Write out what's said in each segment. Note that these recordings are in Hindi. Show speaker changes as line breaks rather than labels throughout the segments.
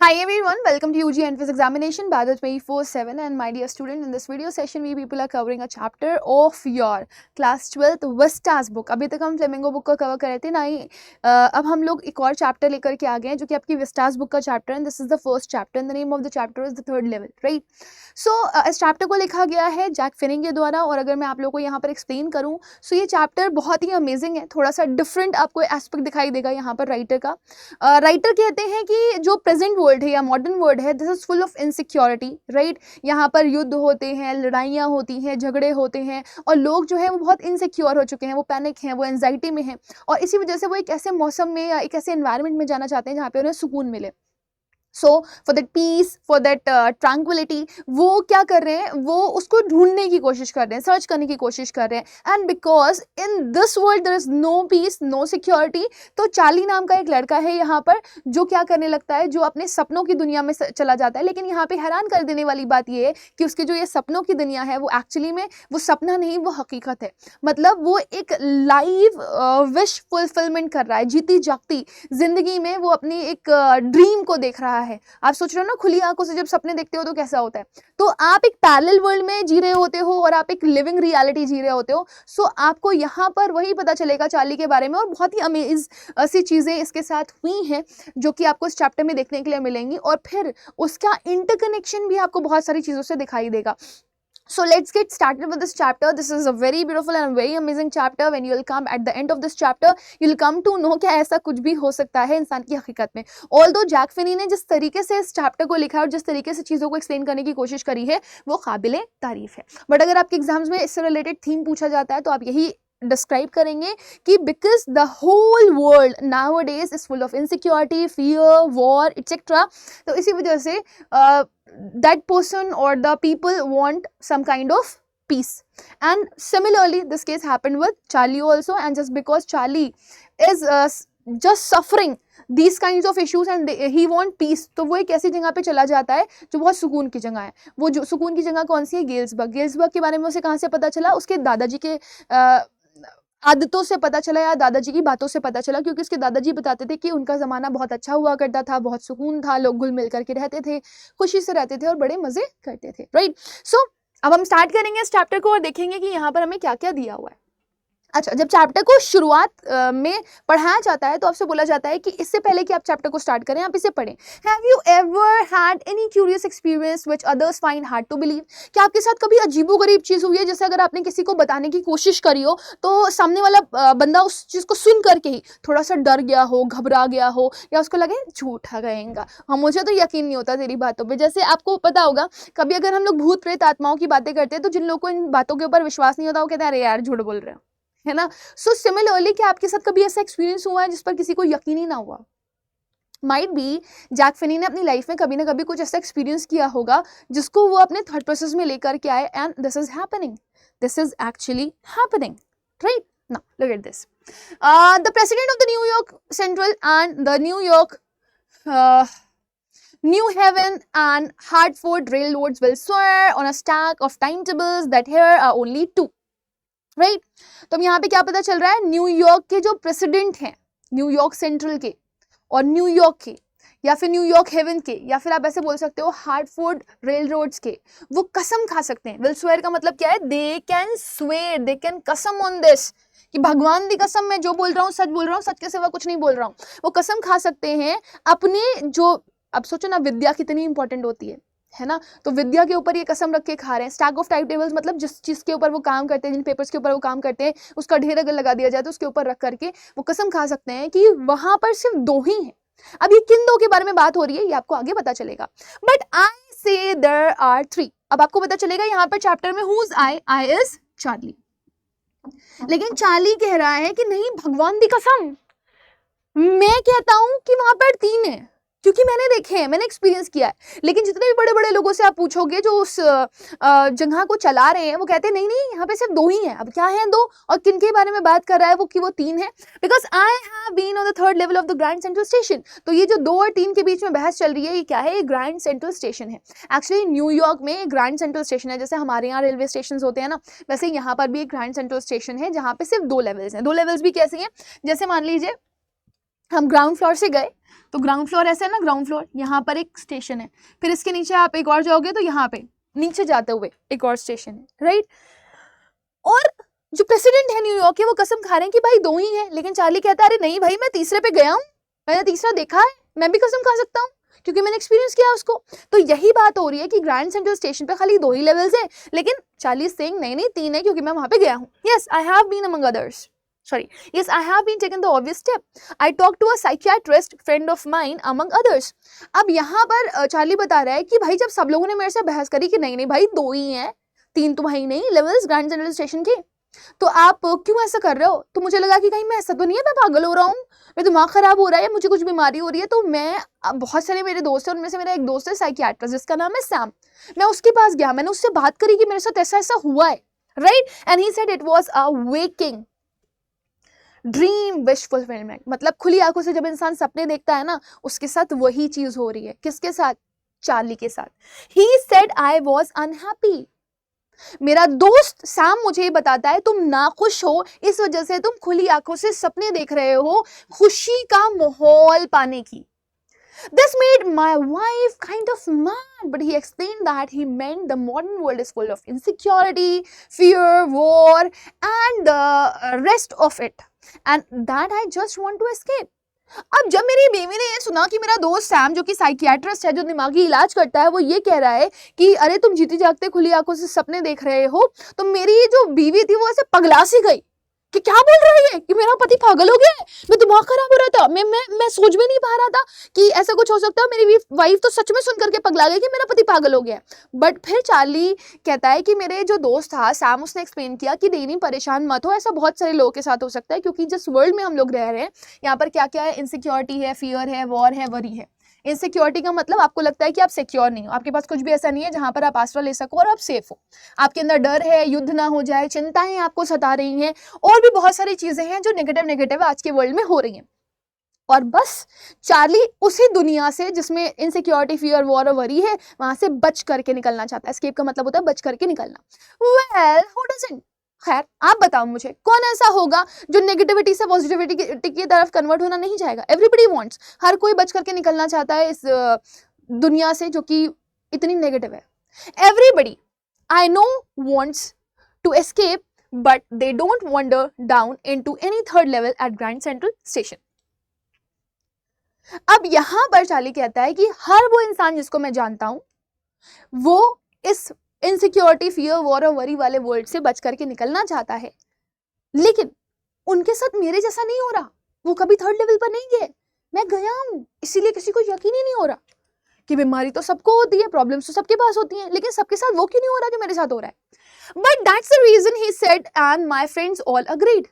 Hi everyone, welcome to UG Entrance Examination Batch 24/7 and my dear student, in this video session we people are covering a chapter of your class 12th Vistas book। अभी तक हम फ्लेमिंगो बुक का कवर कर रहे थे ना ही अब हम लोग एक और चैप्टर लेकर के आ गए हैं जो कि आपकी विस्टास बुक का चैप्टर है। This is the first chapter and the name of the chapter is the third level, right. So इस चैप्टर को लिखा गया है जैक फिनिंग के द्वारा और अगर मैं आप लोगों को यहाँ पर एक्सप्लेन करूँ सो ये चैप्टर बहुत ही अमेजिंग है। थोड़ा सा डिफरेंट आपको एस्पेक्ट दिखाई देगा यहाँ पर राइटर का। राइटर कहते हैं कि जो प्रेजेंट वर्ल्ड है या मॉडर्न वर्ल्ड है this is full of insecurity, right. यहाँ पर युद्ध होते हैं, लड़ाइयाँ होती हैं, झगड़े होते हैं और लोग जो है वो बहुत इनसिक्योर हो चुके हैं, वो पैनिक हैं, वो एंजाइटी में हैं और इसी वजह से वो एक ऐसे मौसम में या एक ऐसे एनवायरनमेंट में जाना चाहते हैं जहाँ पे उन्हें सुकून मिले। So for that peace, for that tranquility, वो क्या कर रहे हैं, वो उसको ढूंढने की कोशिश कर रहे हैं, सर्च करने की कोशिश कर रहे हैं। And because in this world there is no peace, no security, तो चार्ली नाम का एक लड़का है यहाँ पर जो क्या करने लगता है, जो अपने सपनों की दुनिया में चला जाता है। लेकिन यहाँ पे हैरान कर देने वाली बात ये है कि उसके जो ये सपनों की दुनिया है वो एक्चुअली में वो सपना नहीं, वो हकीकत है। मतलब वो एक लाइव विश फुलफिलमेंट कर रहा है, जीती जागती जिंदगी में वो अपनी एक ड्रीम को देख रहा है। आप सोच रहे हो ना, खुली आंखों से जब सपने देखते हो तो कैसा होता है। तो आप एक पैरेलल वर्ल्ड में जी रहे होते हो और आप एक लिविंग रियलिटी जी रहे होते हो। सो आपको यहाँ पर वही पता चलेगा चार्ली के बारे में और बहुत ही अमेज सी चीजें इसके साथ हुई हैं जो कि आपको इस चैप्टर में देखने के लिए मिलेंगी और फिर उसका इंटरकनेक्शन भी आपको बहुत सारी चीजों से दिखाई देगा। So let's get started with this chapter. This is a very beautiful and very amazing chapter. When you'll come at the end of this chapter, you'll come to know कि ऐसा कुछ भी हो सकता है इंसान की हकीकत में। Although जैक फिनी ने जिस तरीके से इस चैप्टर को लिखा है और जिस तरीके से चीज़ों को एक्सप्लेन करने की कोशिश करी है वो काबिले तारीफ है। बट अगर आपके एग्जाम्स में इससे रिलेटेड थीम पूछा जाता है तो आप यही डिस्क्राइब करेंगे कि because the whole world nowadays is full of insecurity, fear, war etcetera, तो इसी वजह से that person or the people want some kind of peace. And similarly this case happened with Charlie also, and just because Charlie is just suffering these kinds of issues and he want peace, तो वो एक ऐसी जगह पे चला जाता है जो बहुत सुकून की जगह है। वो जो सुकून की जगह कौन सी है? गेल्सबर्ग। गेल्सबर्ग के बारे में उसे कहाँ से पता चला? उसके दादाजी के आदतों से पता चला या दादाजी की बातों से पता चला, क्योंकि उसके दादाजी बताते थे कि उनका ज़माना बहुत अच्छा हुआ करता था, बहुत सुकून था, लोग घुल मिल करके रहते थे, खुशी से रहते थे और बड़े मज़े करते थे, राइट। सो अब हम स्टार्ट करेंगे इस चैप्टर को और देखेंगे कि यहाँ पर हमें क्या क्या दिया हुआ है। अच्छा, जब चैप्टर को शुरुआत में पढ़ाया जाता है तो आपसे बोला जाता है कि इससे पहले कि आप चैप्टर को स्टार्ट करें आप इसे पढ़ें। Have you ever had any curious experience which others find hard to believe? क्या आपके साथ कभी अजीबोगरीब चीज़ हुई है जैसे अगर आपने किसी को बताने की कोशिश करी हो तो सामने वाला बंदा उस चीज़ को सुन करके ही थोड़ा सा डर गया हो, घबरा गया हो या उसको लगे झूठा कहेगा, हाँ मुझे तो यकीन नहीं होता तेरी बातों पर। जैसे आपको पता होगा कभी अगर हम लोग भूत प्रेत आत्माओं की बातें करते हैं तो जिन लोगों को इन बातों के ऊपर विश्वास नहीं होता वो कहते हैं अरे यार झूठ बोल रहे हो, है ना। सो सिमिलरली क्या आपके साथ कभी ऐसा एक्सपीरियंस हुआ है जिस पर किसी को यकीन ही ना हुआ? माइट बी जैक फिनी ने अपनी लाइफ में कभी ना कभी कुछ ऐसा एक्सपीरियंस किया होगा जिसको वो अपने थॉट प्रोसेस में लेकर के आए and this is happening, this is actually happening, right. Now look at this. The president of the New York central and the New York New Haven and Hartford railroads will swear on a stack of timetables that here are only two. Right तो अब यहाँ पे क्या पता चल रहा है? न्यूयॉर्क के जो प्रेसिडेंट हैं, न्यूयॉर्क सेंट्रल के और न्यूयॉर्क के या फिर न्यूयॉर्क हेवन के या फिर आप ऐसे बोल सकते हो हार्टफोर्ड रेल रोड्स के, वो कसम खा सकते हैं। विल स्वेयर का मतलब क्या है? They can swear, they can कसम ऑन दिस, कि भगवान दी कसम मैं जो बोल रहा हूँ सच बोल रहा हूँ, सच के सिवा कुछ नहीं बोल रहा हूँ। वो कसम खा सकते हैं अपने जो, अब सोचो ना विद्या कितनी इंपॉर्टेंट होती है ना, तो विद्या के ऊपर ये कसम रख के खा रहे हैं। स्टैक ऑफ टाइम टेबल्स मतलब जिस चीज़ के ऊपर वो काम करते हैं, जिन पेपर्स के ऊपर वो काम करते हैं उसका ढेर अगर लगा दिया जाए तो उसके ऊपर रख करके वो कसम खा सकते हैं कि वहां पर सिर्फ दो ही हैं। अब ये किन दो के बारे में बात हो रही है ये आपको आगे पता चलेगा, बट आई से देयर आर थ्री। अब आपको पता चलेगा यहाँ पर चैप्टर में whose I, I is Charlie, लेकिन चार्ली कह रहा है कि नहीं भगवान दी कसम मैं कहता हूं कि वहां पर तीन है, क्योंकि मैंने देखे हैं, मैंने एक्सपीरियंस किया है। लेकिन जितने भी बड़े बड़े लोगों से आप पूछोगे जो उस जगह को चला रहे हैं वो कहते हैं नहीं नहीं यहाँ पे सिर्फ दो ही हैं। अब क्या है दो और किन के बारे में बात कर रहा है वो कि वो तीन है? Because I have been on the third level of the Grand Central Station. तो ये जो दो और तीन के बीच में बहस चल रही है ये क्या है? ये ग्रैंड सेंट्रल स्टेशन है। एक्चुअली न्यूयॉर्क में ग्रैंड सेंट्रल स्टेशन है, जैसे हमारे यहाँ रेलवे स्टेशन होते हैं ना, वैसे यहाँ पर भी एक ग्रैंड सेंट्रल स्टेशन है जहाँ पे सिर्फ दो लेवल्स हैं। दो लेवल्स भी कैसे हैं? जैसे मान लीजिए हम ग्राउंड फ्लोर से गए, तो ग्राउंड फ्लोर ऐसा है ना, ग्राउंड फ्लोर, यहाँ पर एक स्टेशन है, फिर इसके नीचे आप एक और जाओगे तो यहाँ पे नीचे जाते हुए एक और स्टेशन है, राइट। और जो प्रेसिडेंट है न्यूयॉर्क के, वो कसम खा रहे हैं कि भाई 2 ही है, लेकिन चार्ली कहता है अरे नहीं भाई, मैं तीसरे पे गया हूँ, मैंने तीसरा देखा है, मैं भी कसम खा सकता हूँ क्योंकि मैंने एक्सपीरियंस किया उसको। तो यही बात हो रही है कि ग्रैंड सेंट्रल स्टेशन पे खाली 2 ही लेवल्स है, लेकिन चार्ली सिंह नहीं नहीं 3 है क्योंकि मैं वहां पे गया हूँ। Yes I have been among others, sorry, yes, I have been taken the obvious step. I talked to a psychiatrist friend of mine among others. अब यहाँ पर चार्ली बता रहा है कि भाई जब सब लोगों ने मेरे से बहस करी कि नहीं नहीं भाई 2 ही हैं, 3 तो भाई नहीं लेवल्स ग्रैंड सेंट्रल स्टेशन के, तो आप क्यों ऐसा कर रहे हो? तो मुझे लगा कि कहीं मैं ऐसा तो नहीं है, मैं पागल हो रहा हूँ, मेरा दिमाग खराब हो रहा है, मुझे कुछ बीमारी हो रही है। तो मैं बहुत सारे मेरे दोस्त हैं, उनमें से मेरा एक दोस्त है साइकियाट्रिस्ट जिसका नाम है सैम, मैं उसके पास गया, मैंने उससे बात करी कि मेरे साथ ऐसा ऐसा हुआ है, right, and he said it was a waking dream wish fulfilment. मतलब खुली आंखों से जब इंसान सपने देखता है ना, उसके साथ वही चीज हो रही है। किसके साथ? चार्ली के साथ। He said I was unhappy. मेरा दोस्त सैम मुझे बताता है तुम नाखुश हो, इस वजह से तुम खुली आंखों से सपने देख रहे हो खुशी का माहौल पाने की। This made my wife kind of mad, but he explained that he meant the modern world is full of insecurity, fear, war, and the rest of it, and that I just want to escape. अब जब मेरी बेबी ने ये सुना कि मेरा दोस्त सैम जो कि साइकियाट्रिस्ट है, जो दिमागी इलाज करता है, वो ये कह रहा है कि अरे तुम जीते जागते खुली आंखों से सपने देख रहे हो, तो मेरी जो बीवी थी वो ऐसे पगला सी गई कि क्या बोल रही है कि मेरा पति पागल हो गया है। मैं दिमाग खराब हो रहा था, मैं सोच भी नहीं पा रहा था कि ऐसा कुछ हो सकता है। मेरी वाइफ तो सच में सुन करके पगला गई कि मेरा पति पागल हो गया। बट फिर चार्ली कहता है कि मेरे जो दोस्त था सैम, उसने एक्सप्लेन किया कि नहीं परेशान मत हो, ऐसा बहुत सारे लोगों के साथ हो सकता है, क्योंकि जिस वर्ल्ड में हम लोग रह रहे हैं यहाँ पर क्या क्या है, इनसिक्योरिटी है, फियर है, वॉर है, वरी है। इनसिक्योरिटी का मतलब आपको लगता है कि आप सिक्योर नहीं हो, आपके पास कुछ भी ऐसा नहीं है जहां पर आप आसरा ले सको और आप सेफ हो, आपके अंदर डर है, युद्ध ना हो जाए, चिंताएं आपको सता रही हैं, और भी बहुत सारी चीजें हैं जो नेगेटिव आज के वर्ल्ड में हो रही हैं। और बस चार्ली उसी दुनिया से जिसमें इनसिक्योरिटी, फियर, वॉर और वरी है, वहां से बच करके निकलना चाहता है। एस्केप का मतलब होता है बच करके निकलना। Well who doesn't. खैर आप बताओ मुझे, कौन ऐसा होगा जो नेगेटिविटी से पॉजिटिविटी की तरफ कन्वर्ट होना नहीं चाहेगा? एवरीबडी वांट्स, हर कोई बच करके निकलना चाहता है इस दुनिया से जो कि इतनी नेगेटिव है। Everybody I know wants to escape, but they don't wander down into any third level at Grand Central Station. अब यहां पर चार्ली कहता है कि हर वो इंसान जिसको मैं जानता हूं, वो इस इनसिक्योरिटी, फियर, वॉर और वरी वाले वर्ल्ड से बच करके निकलना चाहता है, लेकिन उनके साथ मेरे जैसा नहीं हो रहा। वो कभी थर्ड लेवल पर नहीं गए, मैं गया हूं, इसीलिए किसी को यकीन ही नहीं हो रहा कि बीमारी तो सबको होती है, प्रॉब्लम्स तो सबके पास होती हैं, लेकिन सबके साथ वो क्यों नहीं हो रहा जो मेरे साथ हो रहा है। But that's the reason he said and my friends all agreed.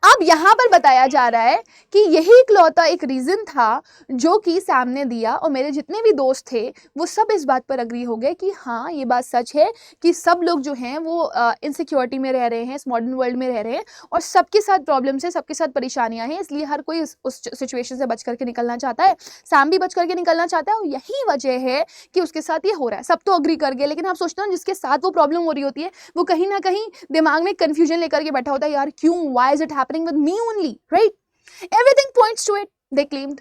अब यहां पर बताया जा रहा है कि यही इकलौता एक रीजन था जो कि सैम ने दिया, और मेरे जितने भी दोस्त थे वो सब इस बात पर अग्री हो गए कि हाँ ये बात सच है कि सब लोग जो हैं वो इनसिक्योरिटी में रह रहे हैं, इस मॉडर्न वर्ल्ड में रह रहे हैं, और सबके साथ प्रॉब्लम्स है, सबके साथ परेशानियां हैं, इसलिए हर कोई उस सिचुएशन से बच करके निकलना चाहता है। सैम भी बच करके निकलना चाहता है, और यही वजह है कि उसके साथ ये हो रहा है। सब तो अग्री कर गए, लेकिन आप सोचते हो जिसके साथ वो प्रॉब्लम हो रही होती है वो कहीं ना कहीं दिमाग में कंफ्यूजन लेकर के बैठा होता है, यार क्यों, why is it happening with me only, right? Everything points to it, they claimed.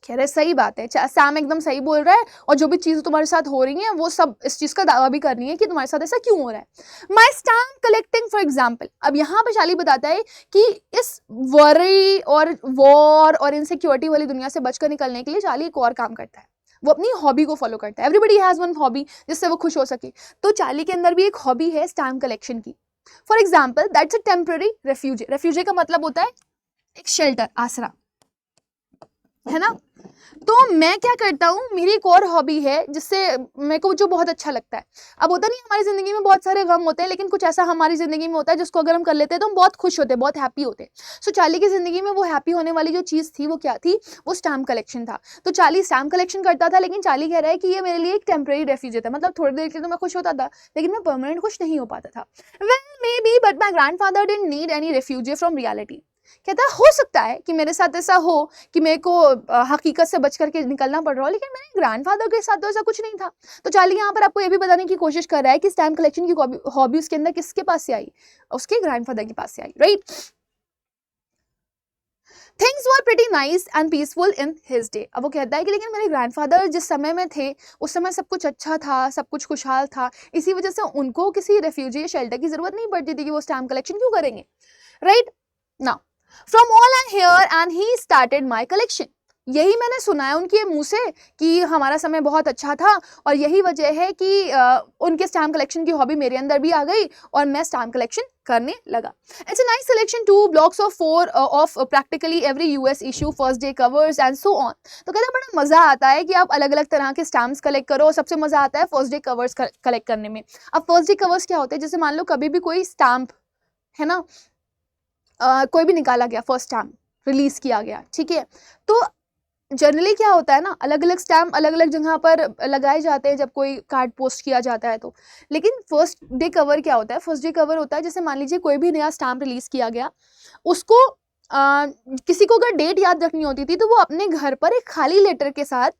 कह रहे सही बात है, सैम एकदम सही बोल रहा है, और जो भी चीजें तुम्हारे साथ हो रही हैं वो सब इस चीज का दावा भी कर रही है कि तुम्हारे साथ ऐसा क्यों हो रहा है। माई स्टैम्प कलेक्टिंग फॉर एग्जाम्पल। अब यहाँ पे चार्ली बताता है कि इस वरी और वॉर और इनसिक्योरिटी वाली दुनिया से बचकर निकलने के लिए चार्ली एक और काम करता है, वो अपनी हॉबी को फॉलो करता है। एवरीबडी हैज वन हॉबी जिससे वो खुश हो सके, तो चार्ली के अंदर भी एक हॉबी है स्टैम्प कलेक्शन की। For example that's a temporary refugee. Refugee का मतलब होता है एक शेल्टर, आसरा, है ना। तो मैं क्या करता हूँ, मेरी एक और हॉबी है जिससे मेरे को जो बहुत अच्छा लगता है। अब होता नहीं, हमारी जिंदगी में बहुत सारे गम होते हैं, लेकिन कुछ ऐसा हमारी जिंदगी में होता है जिसको अगर हम कर लेते हैं तो हम बहुत खुश होते हैं, बहुत हैप्पी होते हैं। सो चार्ली की जिंदगी में वो हैप्पी होने वाली जो चीज थी वो क्या थी, वो स्टैम्प कलेक्शन था। तो चार्ली स्टैम्प कलेक्शन करता था, लेकिन चार्ली कह रहा है कि ये मेरे लिए एक टेम्पररी रेफ्यूजी था, मतलब थोड़ी देर के लिए तो मैं खुश होता था, लेकिन मैं परमानेंट खुश नहीं हो पाता था। Well may be, but my grandfather didn't need any refugee from reality. कहता है हो सकता है कि मेरे साथ ऐसा हो कि मेरे को हकीकत से बच करके निकलना पड़ रहा हो, लेकिन मेरे ग्रैंडफादर के साथ तो ऐसा कुछ नहीं था। तो चार्ली यहाँ पर आपको ये भी बताने की कोशिश कर रहा है कि स्टैम्प कलेक्शन की हॉबी उसके अंदर किसके पास से आई, उसके ग्रैंडफादर के पास से आई, right. Things were pretty nice and peaceful in his day. अब वो कहता है कि लेकिन मेरे ग्रैंडफादर जिस समय में थे उस समय सब कुछ अच्छा था, सब कुछ खुशहाल था, इसी वजह से उनको किसी रेफ्यूजी या शेल्टर की जरूरत नहीं पड़ती थी कि वो स्टैम्प कलेक्शन क्यों करेंगे, right. Now from all I hear and he started my collection. यही मैंने सुना है उनके मुंह से कि हमारा समय बहुत अच्छा था और यही वजह है कि उनके स्टैम्प कलेक्शन की हॉबी मेरे अंदर भी आ गई और मैं स्टैम्प कलेक्शन करने लगा। It's a nice selection, 2 blocks of 4 of practically every US issue, first day covers and so on। तो कहता है बड़ा मजा आता है कि आप अलग अलग तरह के स्टैम्प्स कलेक्ट करो, और सबसे मजा आता है फर्स्ट डे कवर्स कलेक्ट करने में। अब फर्स्ट डे कवर्स क्या होते हैं, जैसे मान लो कभी भी कोई स्टैम्प है ना, कोई भी निकाला गया, फर्स्ट स्टैम्प रिलीज किया गया, ठीक है, तो जनरली क्या होता है ना, अलग अलग स्टैम्प अलग अलग जगह पर लगाए जाते हैं जब कोई कार्ड पोस्ट किया जाता है तो। लेकिन फर्स्ट डे कवर क्या होता है, फर्स्ट डे कवर होता है जैसे मान लीजिए कोई भी नया स्टैम्प रिलीज किया गया, उसको किसी को अगर डेट याद रखनी होती थी तो वो अपने घर पर एक खाली लेटर के साथ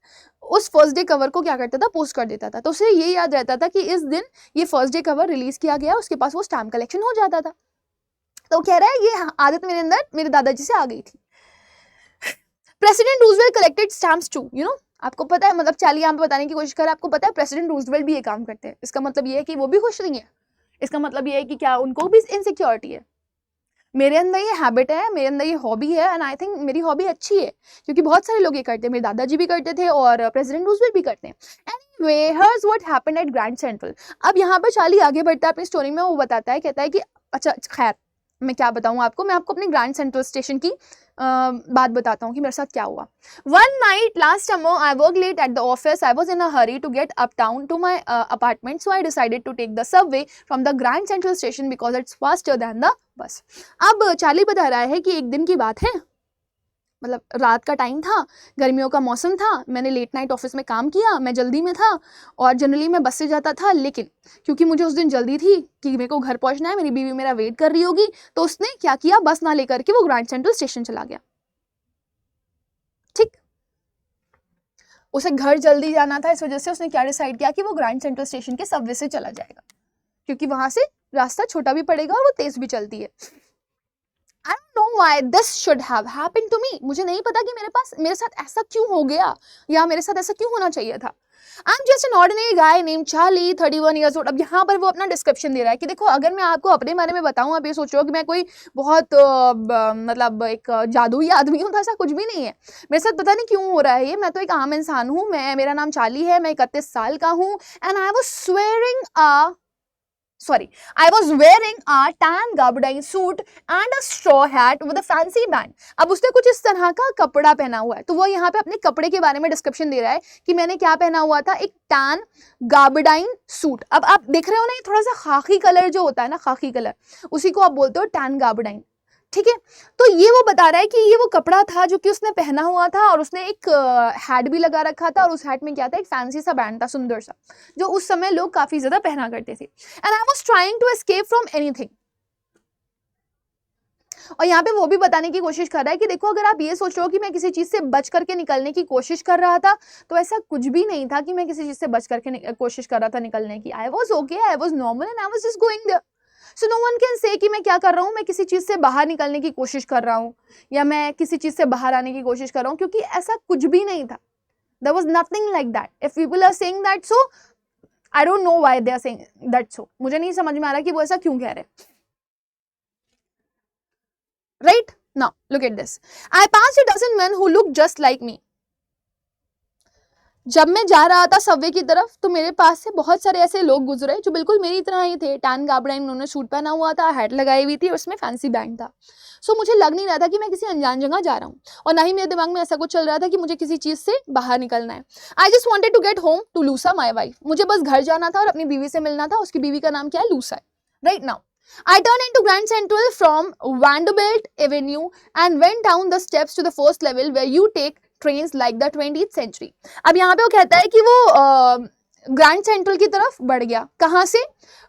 उस फर्स्ट डे कवर को क्या करता था, पोस्ट कर देता था। तो उसे ये याद रहता था कि इस दिन ये फर्स्ट डे कवर रिलीज किया गया, उसके पास वो स्टैम्प कलेक्शन हो जाता था। तो कह रहा है ये आदत मेरे अंदर मेरे दादाजी से आ गई थी। President Roosevelt collected stamps too, you know, आपको पता है, मतलब चार्ली यहाँ पे बताने की कोशिश कर रहा है, आपको पता है प्रेसिडेंट रूजवेल्ट भी ये काम करते हैं। इसका मतलब ये है कि वो भी खुश नहीं है, इसका मतलब ये है कि क्या उनको भी इनसिक्योरिटी है। मेरे अंदर ये हैबिट है, मेरे अंदर ये हॉबी है, एंड आई थिंक मेरी हॉबी अच्छी है क्योंकि बहुत सारे लोग ये करते हैं, मेरे दादाजी भी करते थे और प्रेसिडेंट रूजवेल्ट भी करते हैं। Anyway, here's what happened at Grand Central. अब यहाँ पर चार्ली आगे बढ़ता है अपनी स्टोरी में, वो बताता है, कहता है कि अच्छा खैर मैं क्या बताऊँ आपको, मैं आपको अपने ग्रैंड सेंट्रल स्टेशन की बात बताता हूँ कि मेरे साथ क्या हुआ। One night last summer, I worked late at the office. I was in a hurry to get uptown to my apartment, so I decided to take the subway from the Grand Central Station because it's faster than the bus. अब चार्ली बता रहा है कि एक दिन की बात है, मतलब रात का टाइम था, गर्मियों का मौसम था, मैंने लेट नाइट ऑफिस में काम किया, मैं जल्दी में था और जनरली मैं बस से जाता था, लेकिन क्योंकि मुझे उस दिन जल्दी थी कि मेरे को घर पहुंचना है, मेरी बीवी मेरा वेट कर रही होगी, तो उसने क्या किया, बस ना लेकर के वो ग्रैंड सेंट्रल स्टेशन चला गया। ठीक, उसे घर जल्दी जाना था, इस वजह से उसने क्या डिसाइड किया कि वो ग्रैंड सेंट्रल स्टेशन के सबवे से चला जाएगा क्योंकि वहां से रास्ता छोटा भी पड़ेगा और वो तेज भी चलती है। I don't know why this should have happened to me। मुझे नहीं पता कि मेरे साथ ऐसा क्यों हो गया या मेरे साथ ऐसा क्यों होना चाहिए था। I'm just an ordinary guy named Charlie, 31 years old। अब यहाँ पर वो अपना डिस्क्रिप्शन दे रहा है कि देखो अगर मैं आपको अपने बारे में बताऊं, आप ये सोच रहे हो कि मैं कोई बहुत मतलब एक जादुई आदमी हूँ, तो ऐसा कुछ भी नहीं है। मेरे साथ पता नहीं क्यों हो रहा है ये, मैं तो एक आम इंसान हूँ, मेरा नाम चार्ली है, मैं 31 साल का हूँ, and I was wearing a tan gabardine suit and a straw hat with a fancy band। अब उसने कुछ इस तरह का कपड़ा पहना हुआ है, तो वो यहाँ पे अपने कपड़े के बारे में डिस्क्रिप्शन दे रहा है कि मैंने क्या पहना हुआ था, एक टैन गाबरडाइन सूट। अब आप देख रहे हो ना, ये थोड़ा सा खाकी कलर जो होता है ना, खाकी कलर, उसी को आप बोलते हो टैन गाबरडाइन, ठीक है। तो ये वो बता रहा है कि ये वो कपड़ा था जो कि उसने पहना हुआ था और उसने एक हैट भी लगा रखा था, और उस हैट में क्या था, एक फैंसी सा बैंड था, सुंदर सा, जो उस समय लोग काफी ज्यादा पहना करते थे। And I was trying to escape from anything. और यहाँ पे वो भी बताने की कोशिश कर रहा है कि देखो अगर आप ये सोच रहे हो कि मैं किसी चीज से बच करके निकलने की कोशिश कर रहा था, तो ऐसा कुछ भी नहीं था कि मैं किसी चीज से बच करके कोशिश कर रहा था निकलने की। I was okay, I was normal and I was just going there. So no one can say कि मैं क्या कर रहा हूँ, मैं किसी चीज से बाहर निकलने की कोशिश कर रहा हूँ या मैं किसी चीज से बाहर आने की कोशिश कर रहा हूँ, क्योंकि ऐसा कुछ भी नहीं था। There was nothing like that. If people are saying that so, I don't know why they are saying that so। मुझे नहीं समझ में आ रहा कि वो ऐसा क्यों कह रहे हैं। Right? Now, look at this. I passed a dozen men who looked just like me। जब मैं जा रहा था सबवे की तरफ तो मेरे पास से बहुत सारे ऐसे लोग गुजरे जो बिल्कुल मेरी तरह ही थे। टैन गाबरडाइन उन्होंने सूट पहना हुआ था, हैट लगाई हुई थी और उसमें फैंसी बैंड था। सो मुझे लग नहीं रहा था कि मैं किसी अनजान जगह जा रहा हूँ, और ना ही मेरे दिमाग में ऐसा कुछ चल रहा था कि मुझे किसी चीज से बाहर निकलना है। I just wanted to get home to Louisa my wife. मुझे बस घर जाना था और अपनी बीवी से मिलना था। उसकी बीवी का नाम क्या है, लूसा है। राइट now I turned into Grand Central from Vanderbilt Avenue and went down the steps to the first level where you take trains like the 20th century। अब यहाँ पे वो कहता है कि वो ग्रैंड सेंट्रल की तरफ बढ़ गया। कहाँ से?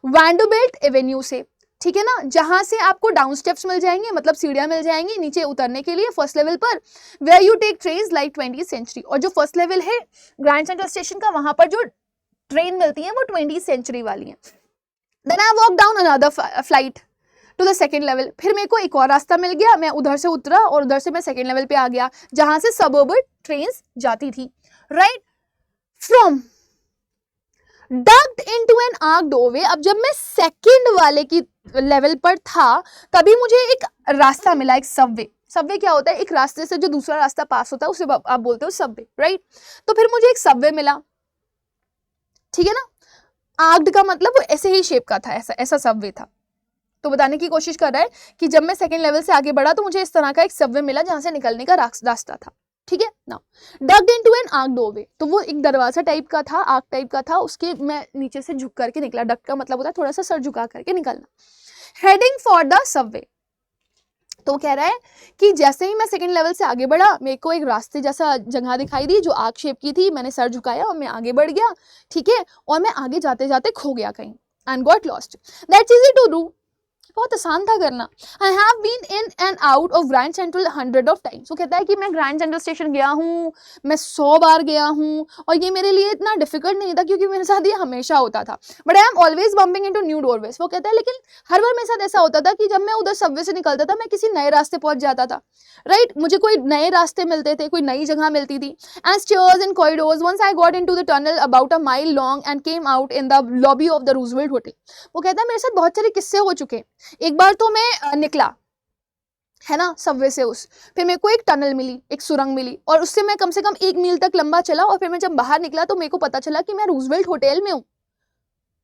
वैंडरबिल्ट एवेन्यू से, ठीक है ना, जहां से आपको डाउन स्टेप्स मिल जाएंगे, मतलब सीढ़ियां मिल जाएंगी नीचे उतरने के लिए फर्स्ट लेवल पर, where you take trains like 20th century. और जो फर्स्ट लेवल है ग्रैंड सेंट्रल स्टेशन का, वहां पर जो ट्रेन मिलती है वो 20th सेंचुरी वाली है। Then I walk down another flight to the second level. फिर मेरे को एक और रास्ता मिल गया, मैं उधर से उतरा और उधर से मैं सेकेंड लेवल पे आ गया जहां से सबअर्बन ट्रेन्स जाती थी, right. From ducked into an arched doorway. अब जब मैं सेकंड वाले की लेवल पर था तभी मुझे एक रास्ता मिला, एक सबवे। सबवे क्या होता है? एक रास्ते से जो दूसरा रास्ता पास होता है उसे आप बोलते हो सबवे, राइट। तो फिर मुझे एक सबवे मिला, ठीक है ना। आर्क्ड का मतलब वो ऐसे ही शेप का था, ऐसा ऐसा सबवे था। तो बताने की कोशिश कर रहा है कि जब मैं सेकंड लेवल से आगे बढ़ा तो मुझे इस तरह का एक सबवे मिला जहां से निकलने का रास्ता था, ठीक है ना। डग्ड इनटू एन आर्क डोरवे, तो वो एक दरवाजा टाइप का था, आर्क टाइप का था, उसके मैं नीचे से झुक करके निकला। डग का मतलब होता है थोड़ा सा सर झुका करके निकलना। हेडिंग फॉर द सबवे, तो कह रहा है कि जैसे ही मैं सेकंड लेवल से आगे बढ़ा मेरे को एक रास्ते जैसा जगह दिखाई दी जो आर्क शेप की थी। मैंने सर झुकाया और मैं आगे बढ़ गया, ठीक है। और मैं आगे जाते जाते खो गया कहीं, and got lost. That's easy to do, बहुत आसान था करना। I have been in and out of Grand Central 100 of times. वो कहता है कि मैं ग्रैंड सेंट्रल स्टेशन गया हूँ, मैं 100 बार गया हूँ, और ये मेरे लिए इतना डिफिकल्ट नहीं था क्योंकि मेरे साथ ये हमेशा होता था। But I am always bumping into new doorways. वो कहता है लेकिन हर बार मेरे साथ ऐसा होता था कि जब मैं उधर सबवे से निकलता था मैं किसी नए रास्ते पहुंच जाता था, राइट। मुझे कोई नए रास्ते मिलते थे, कोई नई जगह मिलती थी। And stairs and corridors, once I got into the tunnel about a mile long and came out in the lobby of the Roosevelt Hotel. वो कहता है मेरे साथ बहुत सारे किस्से हो चुके। एक बार तो मैं निकला है ना सबवे से, फिर मेरे को एक टनल मिली, एक सुरंग मिली, और उससे मैं कम से कम 1 मील तक लंबा चला, और फिर मैं जब बाहर निकला तो मेरे को पता चला कि मैं रूजवेल्ट होटल में हूँ,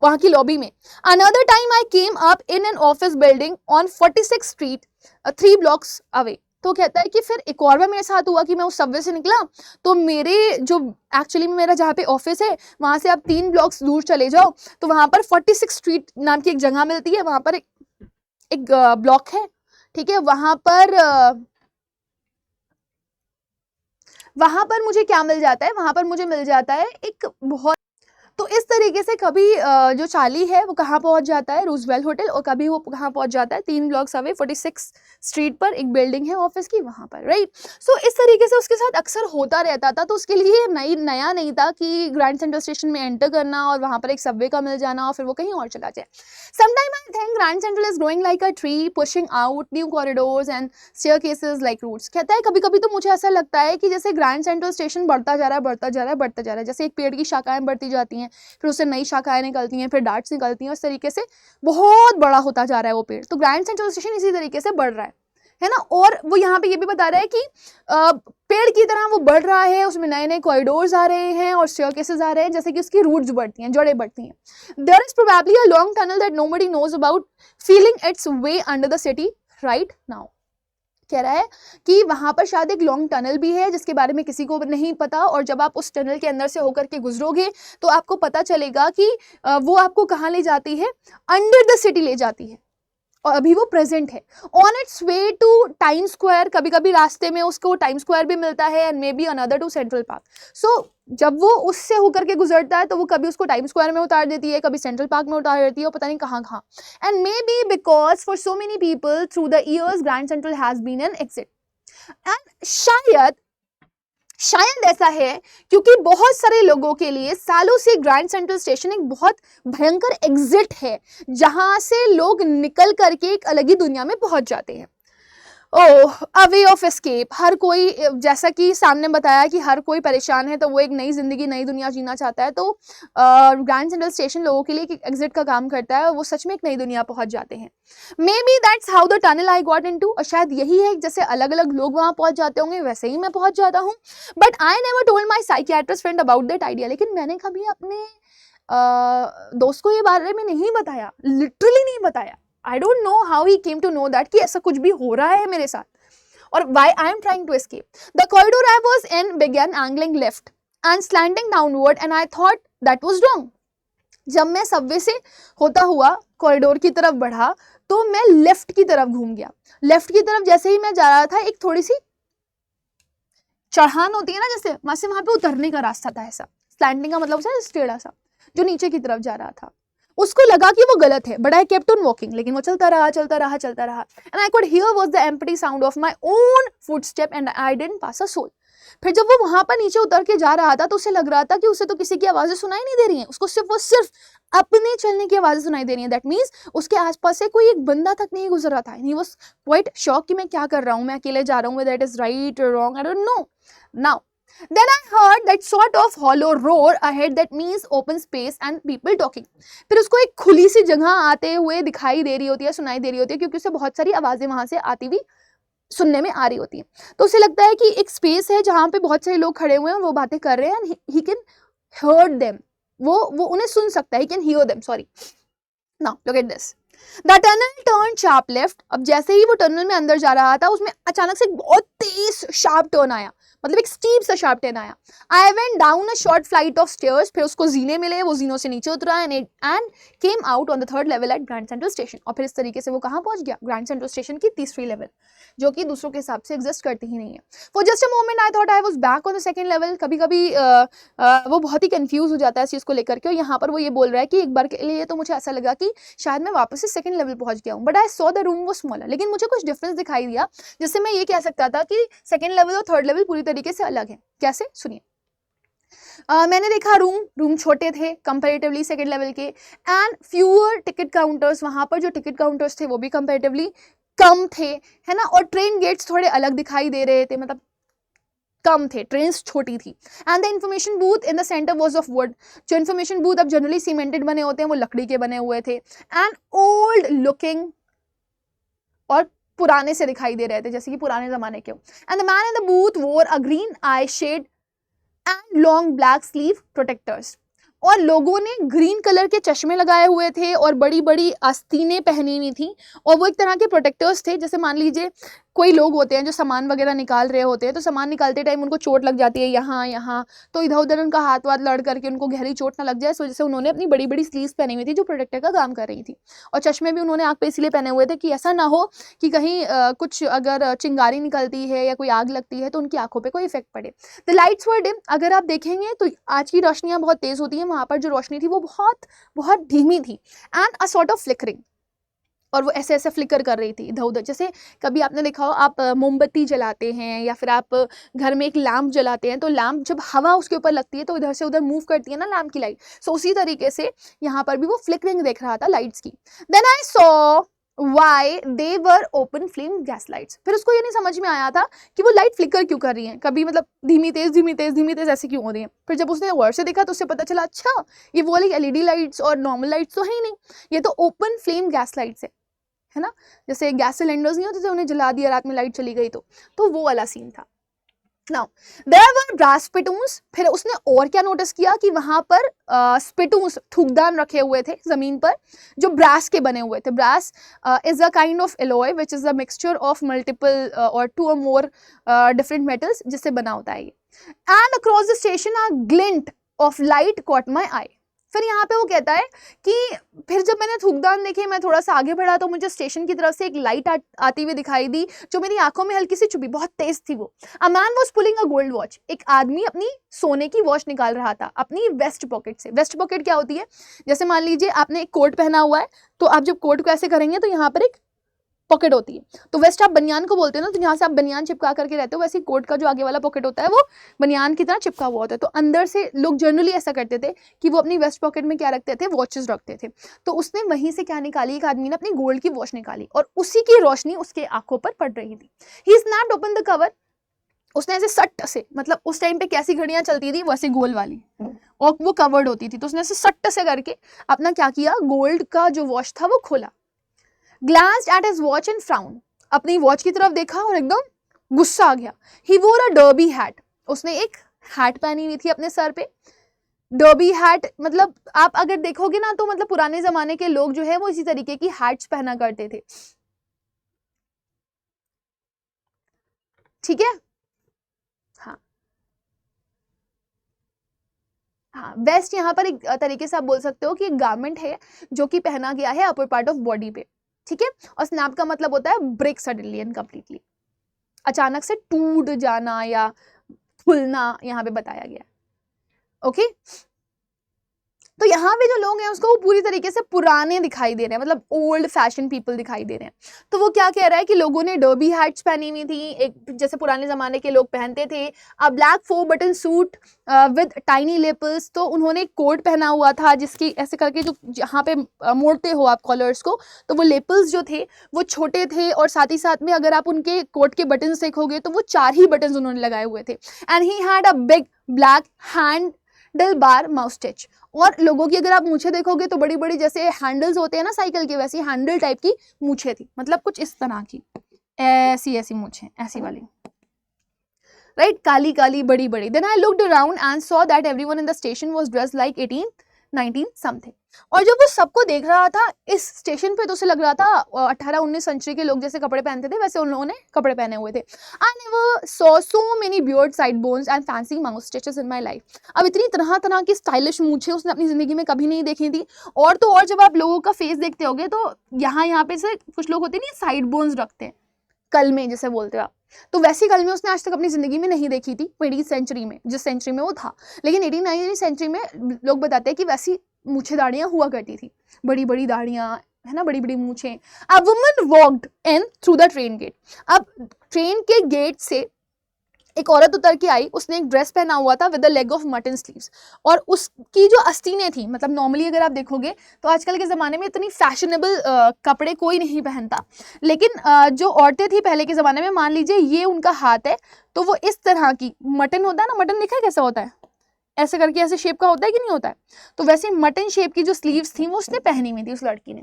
वहां की लॉबी में। Another time I came up in an office building on 46 street 3 blocks away. तो कहता है कि फिर एक और बार मेरे साथ हुआ कि मैं उस सबवे से निकला तो मेरे जो एक्चुअली में मेरा जहाँ पे ऑफिस है वहां से आप 3 ब्लॉक्स दूर चले जाओ तो वहां पर 46 स्ट्रीट नाम की एक जगह मिलती है। वहां पर एक ब्लॉक है, ठीक है। वहां पर मुझे क्या मिल जाता है? वहां पर मुझे मिल जाता है एक बहुत, तो इस तरीके से कभी जो चार्ली है वो कहाँ पहुंच जाता है? रूजवेल्ट होटल, और कभी वो कहाँ पहुंच जाता है? 3 ब्लॉक्स अवे 46 स्ट्रीट पर एक बिल्डिंग है ऑफिस की, वहां पर, राइट। सो इस तरीके से उसके साथ अक्सर होता रहता था। तो उसके लिए नया नहीं था कि ग्रैंड सेंट्रल स्टेशन में एंटर करना और वहां पर एक सबवे का मिल जाना और फिर वो कहीं और चला जाए। Sometime I think Grand Central is growing like a tree pushing out new corridors and staircases like roots. कहता है कभी कभी तो मुझे ऐसा लगता है कि जैसे ग्रैंड सेंट्रल स्टेशन बढ़ता जा रहा है, बढ़ता जा रहा है, बढ़ता जा रहा है, जैसे एक पेड़ की शाखाएं बढ़ती जाती हैं, फिर उससे नई शाखाएं निकलती हैं, फिर डार्ट्स निकलती हैं, उस तरीके से बहुत बड़ा होता जा रहा है वो पेड़। तो ग्रैंड सेंट्रल स्टेशन इसी तरीके से बढ़ रहा है ना। और वो यहाँ पे ये भी बता रहा है कि पेड़ की तरह वो बढ़ रहा है, उसमें नए नए कॉरिडोर्स आ रहे हैं और स्टेयरकेसेस आ रहे हैं, जैसे कि उसकी रूट्स बढ़ती हैं, जड़ें बढ़ती हैं। There is probably a long tunnel that nobody knows about feeling its way under the city right now. कह रहा है कि वहां पर शायद एक लॉन्ग टनल भी है जिसके बारे में किसी को नहीं पता, और जब आप उस टनल के अंदर से होकर के गुजरोगे तो आपको पता चलेगा कि वो आपको कहाँ ले जाती है? अंडर द सिटी ले जाती है, और अभी वो प्रेजेंट है। On its way to Time Square, कभी कभी रास्ते में उसको टाइम स्क्वायर भी मिलता है, and maybe another to central park. सो जब वो उससे होकर के गुजरता है तो वो कभी उसको टाइम स्क्वायर में उतार देती है, कभी सेंट्रल पार्क में उतार देती है, और पता नहीं कहाँ कहाँ। And maybe because for so many people through the years Grand Central has been an exit. एंड शायद ऐसा है क्योंकि बहुत सारे लोगों के लिए सालों से ग्रैंड सेंट्रल स्टेशन एक बहुत भयंकर एग्जिट है जहां से लोग निकल करके एक अलग ही दुनिया में पहुंच जाते हैं। ओह, अ वे ऑफ एस्केप। हर कोई, जैसा कि सामने बताया कि हर कोई परेशान है तो वो एक नई जिंदगी, नई दुनिया जीना चाहता है, तो ग्रैंड सेंट्रल स्टेशन लोगों के लिए एक एग्जिट का काम करता है और वो सच में एक नई दुनिया पहुंच जाते हैं। May be that's how the tunnel I got into, और शायद यही है जैसे अलग अलग लोग वहां पहुंच जाते होंगे वैसे ही मैं पहुंच जाता हूँ। But I never told my psychiatrist friend about that idea. लेकिन मैंने कभी अपने दोस्त को ये बारे में नहीं बताया, लिटरली नहीं बताया। I don't know how he came to know that कि ऐसा कुछ भी हो रहा है मेरे साथ, और why I am trying to escape. The corridor I was in began angling left and slanting downward, and I thought that was wrong. जब मैं सबवे से होता हुआ कॉरिडोर की तरफ बढ़ा तो मैं लेफ्ट की तरफ घूम गया। लेफ्ट की तरफ जैसे ही मैं जा रहा था एक थोड़ी सी चढ़ान होती है ना, जैसे वहां से वहां पे उतरने का रास्ता था ऐसा। स्लैंटिंग का मतलब है टेढ़ा सा, जो नीचे की तरफ जा रहा था। उसको लगा कि वो गलत है, but I kept on walking, लेकिन वो चलता रहा चलता रहा चलता रहा, and I could hear was the empty sound of my own footstep and I didn't pass a soul. फिर जब वो वहां पर नीचे उतर के जा रहा था तो उसे लग रहा था कि उसे तो किसी की आवाजें सुनाई नहीं दे रही हैं, उसको सिर्फ अपने चलने की आवाजें सुनाई दे रही हैं। दैट मीन्स उसके आसपास से कोई एक बंदा तक नहीं गुजर रहा था। ही वाज क्वाइट शॉक कि मैं क्या कर रहा हूँ, मैं अकेले जा रहा हूँ, दैट इज राइट और wrong, I don't know. Now then I heard that sort of hollow roar ahead, that means open space and people talking। फिर उसको एक खुली सी जगह आते हुए दिखाई दे रही होती है, सुनाई दे रही होती है, क्योंकि उसे बहुत सारी आवाजें वहां से आती हुई सुनने में आ रही होती है। तो उसे लगता है कि एक स्पेस है जहां पे बहुत सारे लोग खड़े हुए हैं और वो बातें कर रहे हैं, and he can heard them, वो उन्हें सुन सकता है, he can hear them, sorry. Now look at this, the tunnel turn sharp left. अब जैसे ही वो टनल में अंदर जा रहा था, उसमें अचानक से एक बहुत तेज शार्प टर्न आया, मतलब एक स्टीप सा शार्प टर्न आया। I went down a short flight of stairs, फिर उसको जीने मिले, वो जीनों से नीचे उतरा and came out on the third level at Grand Central Station. और फिर इस तरीके से वो कहाँ पहुंच गया, ग्रैंड सेंट्रल स्टेशन की तीसरी लेवल, जो कि दूसरों के हिसाब से एग्जिस्ट करती ही नहीं है। For just a moment I thought I was back on the second level. कभी कभी वो बहुत ही कंफ्यूज हो जाता है इस चीज को लेकर के, और यहाँ पर वो ये बोल रहा है कि एक बार के लिए तो मुझे ऐसा लगा कि शायद मैं वापस से सेकंड लेवल पहुंच गया हूँ, but I saw the room वो स्मॉलर। लेकिन मुझे कुछ डिफरेंस दिखाई दिया जिससे मैं ये कह सकता था कि सेकंड लेवल और थर्ड लेवल पूरी तरीके से अलग है। कैसे, सुनिए। मैंने देखा रूम छोटे थे कंपैरेटिवली सेकंड लेवल के, एंड फ्यूअर टिकट काउंटर्स, वहां पर जो टिकट काउंटर्स थे वो भी कंपैरेटिवली कम थे, है ना। और ट्रेन गेट्स थोड़े अलग दिखाई दे रहे थे, मतलब कम थे, ट्रेन छोटी थी। And the information booth in the centre was of would. जो इन्फॉर्मेशन बूथ अब जनरली सीमेंटेड बने होते हैं, वो लकड़ी के बने हुए थे, एंड ओल्ड लुकिंग, और पुराने से दिखाई दे रहे थे, जैसे कि पुराने जमाने के। And the man in the booth wore a green eyeshade and long black sleeve protectors. और लोगों ने ग्रीन कलर के चश्मे लगाए हुए थे और बड़ी बड़ी आस्तीनें पहनी हुई थी, और वो एक तरह के प्रोटेक्टर्स थे। जैसे मान लीजिए कोई लोग होते हैं जो सामान वगैरह निकाल रहे होते हैं, तो सामान निकालते टाइम उनको चोट लग जाती है यहाँ यहाँ, तो इधर उधर उनका हाथ वाथ लड़ करके उनको गहरी चोट ना लग जाए, इस वजह से उन्होंने अपनी बड़ी बड़ी स्लीव्स पहनी हुई थी जो प्रोटेक्टर का काम कर रही थी। और चश्मे भी उन्होंने आँख पे इसलिए पहने हुए थे कि ऐसा ना हो कि कहीं कुछ अगर चिंगारी निकलती है या कोई आग लगती है तो उनकी आंखों पे कोई इफेक्ट पड़े। The lights were dim. अगर आप देखेंगे तो आज की रोशनियां बहुत तेज होती हैं, वहां पर जो रोशनी थी वो बहुत बहुत धीमी थी, and a sort of flickering, और वो ऐसे ऐसे फ्लिकर कर रही थी इधर उधर। जैसे कभी आपने देखा हो, आप मोमबत्ती जलाते हैं या फिर आप घर में एक लैम्प जलाते हैं, तो लैम्प जब हवा उसके ऊपर लगती है तो इधर से उधर मूव करती है ना लैम्प की लाइट। सो उसी तरीके से यहाँ पर भी वो फ्लिकरिंग देख रहा था लाइट्स की। Then I saw why they were open flame gas lights. फिर उसको ये नहीं समझ में आया था कि वो लाइट फ्लिकर क्यों कर रही है, कभी मतलब धीमी तेज धीमी तेज धीमी तेज ऐसे क्यों हो रही है। फिर जब उसने वर्ड से देखा तो उसे पता चला, अच्छा ये वो वाली एलईडी लाइट्स और नॉर्मल लाइट्स तो है ही नहीं, ये तो ओपन फ्लेम गैस लाइट्स है ना। जैसे गैस सिलेंडर्स नहीं होते थे, उन्हें जला दिया, रात में लाइट चली गई, तो वो वाला सीन था। Now there were brass spittoons. फिर उसने और क्या नोटिस किया कि वहां पर स्पिटून्स, थूकदान रखे हुए थे जमीन पर, जो ब्रास के बने हुए थे। Brass is a kind of alloy which is a mixture of multiple और टू और मोर डिफरेंट मेटल्स, जिससे बना होता है ये। And across the station a glint of light caught my eye. फिर यहाँ पे वो कहता है कि फिर जब मैंने थूकदान देखे, मैं थोड़ा सा आगे बढ़ा तो मुझे स्टेशन की तरफ से एक लाइट आती हुई दिखाई दी, जो मेरी आंखों में हल्की सी चुभी, बहुत तेज थी वो। A man was pulling a gold watch. एक आदमी अपनी सोने की वॉच निकाल रहा था अपनी वेस्ट पॉकेट से। वेस्ट पॉकेट क्या होती है, जैसे मान लीजिए आपने एक कोट पहना हुआ है, तो आप जब कोट को ऐसे करेंगे तो यहाँ पर एक पॉकेट होती है, तो वेस्ट आप बनियान को बोलते हैं ना, तो जहाँ से आप बनियान चिपका करके रहते हो, वैसे कोट का जो आगे वाला पॉकेट होता है वो बनियान की तरह चिपका हुआ होता है। तो अंदर से लोग जनरली ऐसा करते थे कि वो अपनी वेस्ट पॉकेट में क्या रखते थे, वॉचेस रखते थे। तो उसने वहीं से क्या निकाली, एक आदमी ने अपनी गोल्ड की वॉच निकाली और उसी की रोशनी उसके आंखों पर पड़ रही थी। ही स्नैप्ड ओपन द कवर। उसने ऐसे सट्ट से, मतलब उस टाइम पे कैसी घड़ियां चलती थी वैसे गोल वाली, और वो कवर्ड होती थी, तो उसने ऐसे सट्ट से करके अपना क्या किया, गोल्ड का जो वॉच था वो खोला। glanced at his watch and frowned। अपनी वॉच की तरफ देखा और एकदम गुस्सा आ गया। He wore a derby hat। उसने एक हैट पहनी हुई थी अपने सर पे। डर्बी हैट मतलब आप अगर देखोगे ना तो मतलब पुराने जमाने के लोग जो है वो इसी तरीके की हैट्स पहना करते थे, ठीक है। हाँ हाँ, वेस्ट यहाँ पर एक तरीके से आप बोल सकते हो कि एक गारमेंट है जो कि पहना गया है अपर पार्ट ऑफ बॉडी पे, ठीक है। और स्नैप का मतलब होता है ब्रेक सडनली एंड कंप्लीटली, अचानक से टूट जाना या खुलना यहाँ पे बताया गया, ओके। तो यहाँ पे जो लोग हैं उसको वो पूरी तरीके से पुराने दिखाई दे रहे हैं, मतलब ओल्ड फैशन पीपल दिखाई दे रहे हैं। तो वो क्या कह रहा है कि लोगों ने डर्बी हैट्स पहनी हुई थी, एक जैसे पुराने ज़माने के लोग पहनते थे, a black 4 button suit with tiny lapels, तो उन्होंने कोट पहना हुआ था जिसकी ऐसे करके जो जहाँ पे मोड़ते हो आप कॉलर्स को, तो वो लेपल्स जो थे वो छोटे थे, और साथ ही साथ में अगर आप उनके कोट के बटन्स देखोगे तो वो 4 ही बटन्स उन्होंने लगाए हुए थे। And he had a big black handlebar moustache, और लोगों की अगर आप मूछें देखोगे तो बड़ी बड़ी जैसे हैंडल्स होते हैं ना साइकिल के, वैसी हैंडल टाइप की मूछें थी, मतलब कुछ इस तरह की ऐसी ऐसी मूछें, ऐसी वाली, राइट, काली काली बड़ी बड़ी। Then I looked around and saw that everyone in the station was dressed like 18-19 something. और जब वो सबको देख रहा था इस स्टेशन पे तो उसे लग रहा था 18-19 सेंचुरी के लोग जैसे कपड़े पहनते थे वैसे उन लोगों ने कपड़े पहने हुए थे। I never saw so many beard side bones and fancy mouth stitches in my life. अब इतनी तरह तरह की स्टाइलिश मूछें उसने अपनी जिंदगी में कभी नहीं देखी थी। और तो और जब आप लोगों का फेस देखते होगे तो यहाँ पे से कुछ लोग होते नहीं साइड बोन्स रखते हैं, कलमे जैसे बोलते हो आप, तो वैसी कलमे उसने आज तक अपनी जिंदगी में नहीं देखी थी 20th सेंचुरी में, जिस सेंचुरी में वो था। लेकिन 18th सेंचुरी में लोग बताते हैं कि वैसी मूछे दाढ़ियां हुआ करती थी, बड़ी बड़ी दाढ़ियां, है ना, बड़ी बड़ी मूछें। A woman walked in through the train gate. अब ट्रेन के गेट से एक औरत उतर के आई, उसने एक ड्रेस पहना हुआ था with the leg of mutton sleeves, और उसकी जो आस्तीनें थी, मतलब नॉर्मली अगर आप देखोगे तो आजकल के ज़माने में इतनी फैशनेबल कपड़े कोई नहीं पहनता, लेकिन जो औरतें थी पहले के ज़माने में, मान लीजिए ये उनका हाथ है तो वो इस तरह की, मटन होता है ना, मटन दिखा है कैसा होता है, ऐसे करके ऐसे शेप का होता है कि नहीं होता है, तो वैसे मटन शेप की जो स्लीव्स थी वो उसने पहनी हुई थी उस लड़की ने,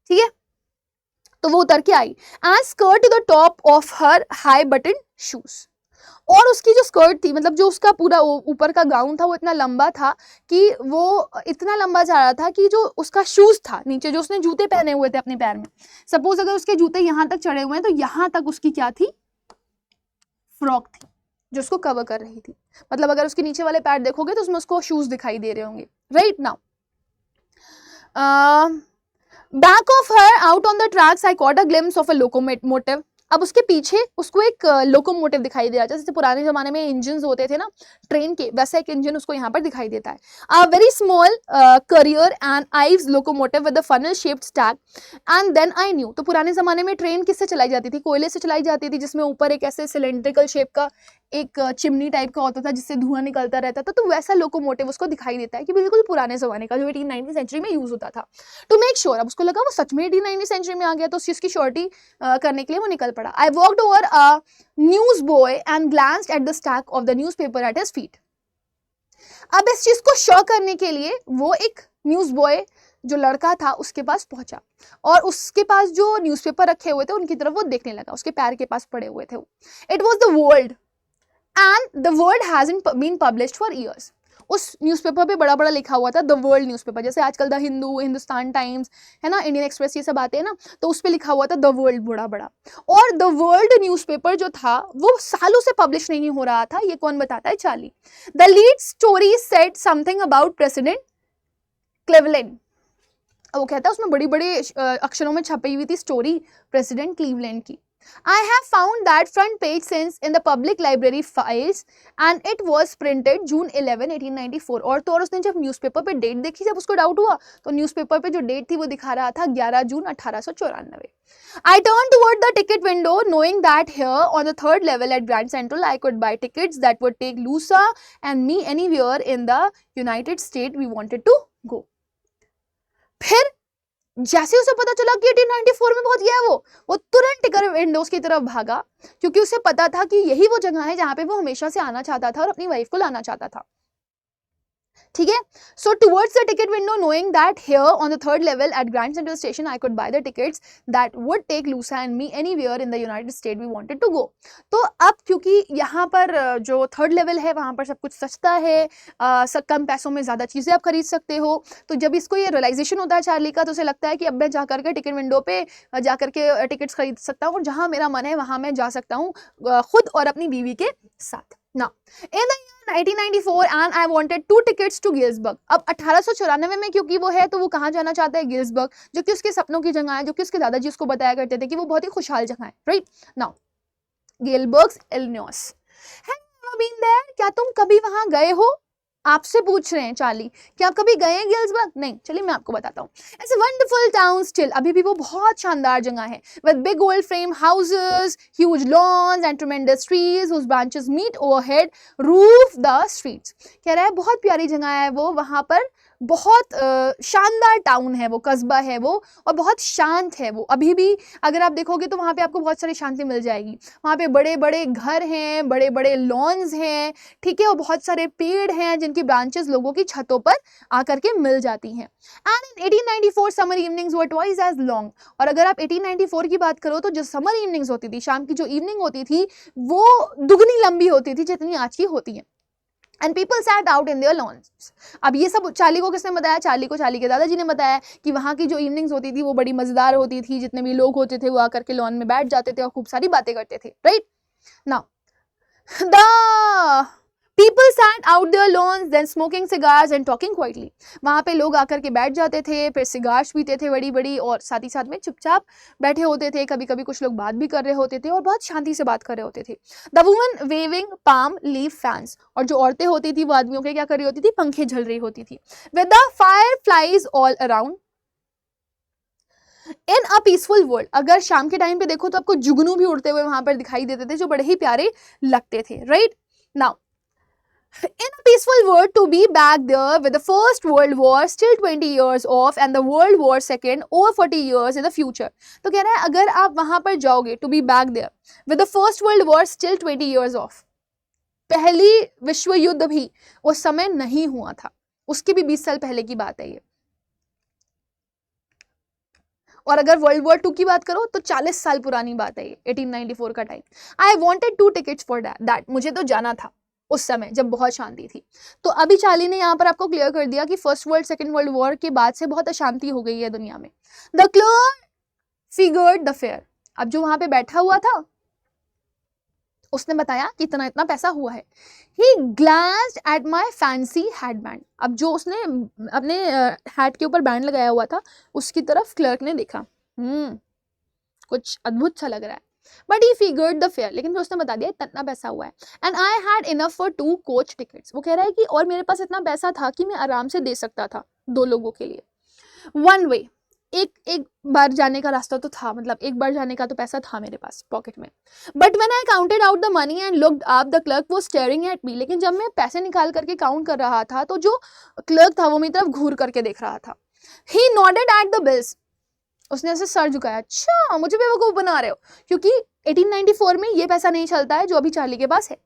ठीक है। तो वो उतर के आई and skirt to the top of her high button shoes, और उसकी जो स्कर्ट थी, मतलब जो उसका पूरा ऊपर का गाउन था वो इतना लंबा था कि वो इतना लंबा जा रहा था कि जो उसका शूज था नीचे, जो उसने जूते पहने हुए थे अपने पैर में, सपोज अगर उसके जूते यहाँ तक चढ़े हुए हैं तो यहाँ तक उसकी क्या थी, फ्रॉक थी जो उसको कवर कर रही थी। मतलब अगर उसके नीचे वाले पैर देखोगे तो उसमें उसको शूज दिखाई दे रहे होंगे, right. Now back of her out on the tracks I caught a glimpse of a locomotive. अब उसके पीछे उसको एक लोकोमोटिव दिखाई दे रहा था, जैसे पुराने जमाने में इंजन होते थे ना ट्रेन के, वैसा एक इंजन उसको यहाँ पर दिखाई देता है। A very small Currier and Ives locomotive with the funnel shaped stack and then I knew. तो पुराने जमाने में ट्रेन किससे चलाई जाती थी, कोयले से चलाई जाती थी, जिसमें ऊपर एक ऐसे सिलेंड्रिकल शेप का एक चिमनी टाइप का होता था जिससे धुआं निकलता रहता था, तो वैसा लोकोमोटिव उसको दिखाई देता है कि बिल्कुल पुराने जमाने का जो 18th सेंचुरी में यूज होता था। टू मेक श्योर, अब उसको लगा वो सच में 18th सेंचुरी में आ गया, तो उस चीज की श्योरिटी करने के लिए वो निकल पड़ा। I walked over a news boy and glanced at the stack of the newspaper at his feet. अब इस चीज को शो करने के लिए वो एक न्यूज बॉय जो लड़का था उसके पास पहुंचा, और उसके पास जो न्यूज़पेपर रखे हुए थे उनकी तरफ वो देखने लगा, उसके पैर के पास पड़े हुए थे वो। It was the World and the World hasn't been published for years. उस न्यूज़पेपर पे बड़ा बड़ा लिखा हुआ था द वर्ल्ड न्यूज़पेपर, जैसे आजकल द हिंदू, हिंदुस्तान टाइम्स, है ना, इंडियन एक्सप्रेस, ये सब आते हैं ना, तो उस पे लिखा हुआ था द वर्ल्ड बड़ा बड़ा। और द वर्ल्ड न्यूज़पेपर जो था वो सालों से पब्लिश नहीं हो रहा था, ये कौन बताता है, Charlie. The lead story said something about president Cleveland. वो कहता है उसमें बड़ी बड़ी अक्षरों में छपी हुई थी स्टोरी प्रेसिडेंट क्लीवलैंड की। I have found that front page since in the public library files and it was printed June 11, 1894। और तो और उसने जब न्यूज़पेपर पे डेट देखी, जब उसको डाउट हुआ तो न्यूज़पेपर पे जो डेट थी वो दिखा रहा था 11 जून 1894। I turned toward the ticket window knowing that here on the third level at Grand Central I could buy tickets that would take Lusa and me anywhere in the United States we wanted to go। फिर जैसे उसे पता चला कि 1894 में पहुंच गया है वो तुरंत टिकट विंडोज की तरफ भागा, क्योंकि उसे पता था कि यही वो जगह है जहां पे वो हमेशा से आना चाहता था और अपनी वाइफ को लाना चाहता था, ठीक है। So towards the ticket window knowing that here on the third level at Grand Central Station I could buy the tickets that would take Louisa and me anywhere in the United State we wanted to go. तो अब क्योंकि यहाँ पर जो थर्ड लेवल है वहाँ पर सब कुछ सस्ता है, सब कम पैसों में ज़्यादा चीज़ें आप खरीद सकते हो, तो जब इसको ये रियलाइजेशन होता है चार्ली का, तो उसे लगता है कि अब मैं जा करके टिकट विंडो पे जा करके टिकट्स खरीद सकता हूँ और जहाँ मेरा मन है वहाँ मैं जा सकता हूँ खुद और अपनी बीवी के साथ। Now, in the year 1994 and I wanted 2 tickets to गिल्सबर्ग। अब 1894 में क्योंकि वो है तो वो कहाँ जाना चाहता है, गिल्सबर्ग, जो कि उसके सपनों की जगह है, जो कि उसके दादाजी उसको बताया करते थे कि वो बहुत ही खुशहाल जगह है, राइट। Now Galesburg Illinois, have you been there, क्या तुम कभी वहां गए हो? आपसे पूछ रहे हैं चार्ली कि आप कभी गए हैं गिल्सबर्ग? नहीं, चलिए मैं आपको बताता हूँ। It's a wonderful town still, अभी भी वो बहुत शानदार जगह है, with big old frame houses, huge lawns and tremendous trees whose branches meet overhead roof the streets. कह रहा है बहुत प्यारी जगह है वो, वहाँ पर बहुत शानदार टाउन है वो, कस्बा है वो, और बहुत शांत है वो। अभी भी अगर आप देखोगे तो वहाँ पे आपको बहुत सारी शांति मिल जाएगी। वहाँ पे बड़े बड़े घर हैं, बड़े बड़े लॉन्स हैं, ठीक है, और बहुत सारे पेड़ हैं जिनकी ब्रांचेस लोगों की छतों पर आकर के मिल जाती हैं। And in 1894 summer evenings were twice as long, और अगर आप 1894 की बात करो तो जो समर इवनिंग्स होती थी, शाम की जो इवनिंग होती थी, वो दुगनी लंबी होती थी जितनी आज की होती है। And people sat out in their lawns. अब ये सब चार्ली को किसने बताया? चार्ली को चार्ली के दादाजी ने बताया कि वहाँ की जो इवनिंग्स होती थी वो बड़ी मजेदार होती थी, जितने भी लोग होते थे वो आकर के लॉन में बैठ जाते थे और खूब सारी बातें करते थे। Right now the people sat out their lawns then smoking cigars and talking quietly. वहाँ पे लोग आकर के बैठ जाते थे, फिर सिगार्स पीते थे बड़ी बड़ी, और साथ ही साथ में चुपचाप बैठे होते थे। कभी कभी कुछ लोग बात भी कर रहे होते थे और बहुत शांति से बात कर रहे होते थे। The woman waving palm leaf fans, और जो औरतें होती थी वो आदमियों के क्या कर रही होती थी? पंखे झल रही होती थी। With the fire flies all around in a peaceful world. अगर शाम के टाइम पे देखो तो आपको जुगनू भी उड़ते हुए वहां पर दिखाई देते थे जो बड़े ही प्यारे लगते थे। Right now in a peaceful world, to be back there with the first world war still 20 years off and the world war second over 40 years in the future। तो कह रहा है अगर आप वहां पर जाओगे, to be back there with the first world war still 20 years off, पहली विश्व युद्ध भी उस समय नहीं हुआ था, उसके भी 20 साल पहले की बात है ये। और अगर वर्ल्ड वॉर 2 की बात करो तो 40 साल पुरानी बात है ये, 1894 का time. I wanted 2 tickets for that, मुझे तो जाना था उस समय जब बहुत शांति थी। तो अभी चार्ली ने यहाँ पर आपको क्लियर कर दिया कि first world second world war के बाद से बहुत अशांति हो गई है दुनिया में। The clerk figured the fair, अब जो वहां पे बैठा हुआ था उसने बताया कि इतना इतना पैसा हुआ है। ही ग्लांस्ड एट माई फैंसी हैडबैंड, अब जो उसने अपने हैट के ऊपर बैंड लगाया हुआ था उसकी तरफ क्लर्क ने देखा, कुछ अद्भुत सा लग रहा है। But he figured the fair, लेकिन फिर उसने बता दिया इतना पैसा हुआ है। And I had enough for 2 coach tickets, वो कह रहा है कि और मेरे पास इतना पैसा था कि मैं आराम से दे सकता था 2 लोगों के लिए। वन वे, एक बार जाने का रास्ता तो था, मतलब एक बार जाने का तो पैसा था मेरे पास पॉकेट में। But when I counted out the money and looked up the clerk was staring at me, लेकिन जब मैं पैसे निकाल करके काउंट कर रहा था तो जो क्लर्क था वो मेरी तरफ घूर करके देख रहा था। ही नॉडेड एट द बिल्स, उसने ऐसे सर झुकाया, अच्छा मुझे बेवकूफ बना रहे हो, क्योंकि 1894 में ये पैसा नहीं चलता है जो अभी चार्ली के पास है।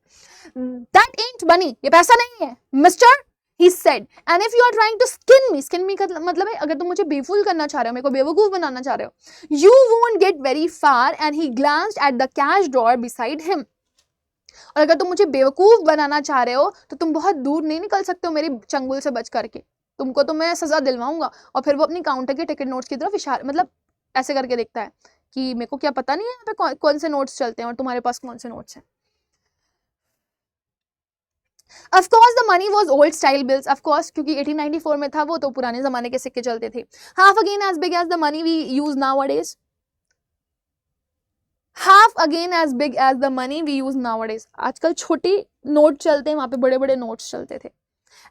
दैट एंट मनी, ये पैसा नहीं है mister, he said, and if you are trying to skin me का मतलब है अगर तुम मुझे बेवकूफ करना चाह रहे हो, मेरे को बेवकूफ बनाना चाह रहे हो, you won't get very far, and he glanced at the cash drawer beside him। और अगर तुम मुझे बेवकूफ बनाना चाह रहे हो तो तुम बहुत दूर नहीं निकल सकते हो मेरी चंगुल से बच करके, तुमको तो मैं सजा दिलवाऊंगा। और फिर वो अपनी काउंटर के टिकट नोट्स की तरफ इशारा, मतलब ऐसे करके देखता है कि मेरे को क्या पता नहीं है यहाँ पे कौन से नोट्स चलते हैं और तुम्हारे पास कौन से नोट्स हैं। Of course the money was old style bills, of course, क्योंकि 1894 में था वो, तो पुराने जमाने के सिक्के चलते थे। Half again as big as the money we use nowadays, half again as big as the money we use nowadays। आजकल छोटे नोट चलते हैं, वहां पे बड़े बड़े नोट्स चलते थे।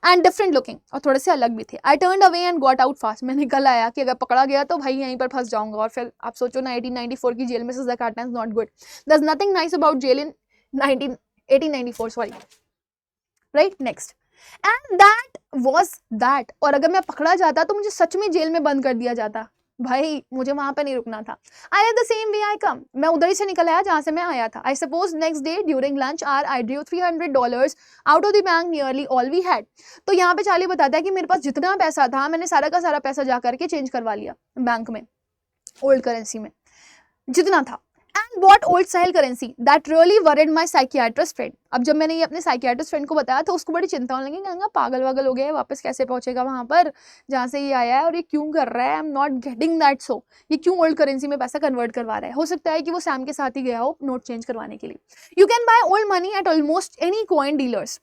एंड डिफरेंट लुकिंग, और थोड़े से अलग भी थे। I turn away and got out fast, मैं निकल आया कि अगर पकड़ा गया तो भाई यहीं पर फंस जाऊंगा। और फिर आप सोचो ना, 1894 की जेल में सजा काटना is not good. There is nothing nice about jail in 1894, sorry, right next. And that was that, और अगर मैं पकड़ा जाता तो मुझे सच में जेल में बंद कर दिया जाता, भाई मुझे वहां पे नहीं रुकना था। आई द सेम वे आई कम, मैं उधर ही से निकल आया जहां से मैं आया था। I suppose next day during lunch hour I drew $300 out of the bank, nearly all we had. तो यहाँ पे चार्ली बताता है कि मेरे पास जितना पैसा था मैंने सारा का सारा पैसा जा करके चेंज करवा लिया बैंक में, ओल्ड करेंसी में जितना था। And what old style currency that really worried my psychiatrist friend. अब जब मैंने ये अपने साइकियाट्रिस्ट फ्रेंड को बताया तो उसको बड़ी चिंता होने लगी, कहूँगा पागल वागल हो गया है, वापस कैसे पहुंचेगा वहां पर जहाँ से ये आया है, और ये क्यों कर रहा है, I am not getting that. So ये क्यों ओल्ड करेंसी में पैसा कन्वर्ट करवा रहा है। हो सकता है कि वो सैम के साथ ही गया हो नोट चेंज करवाने के लिए। You can by old money at almost any coin dealers.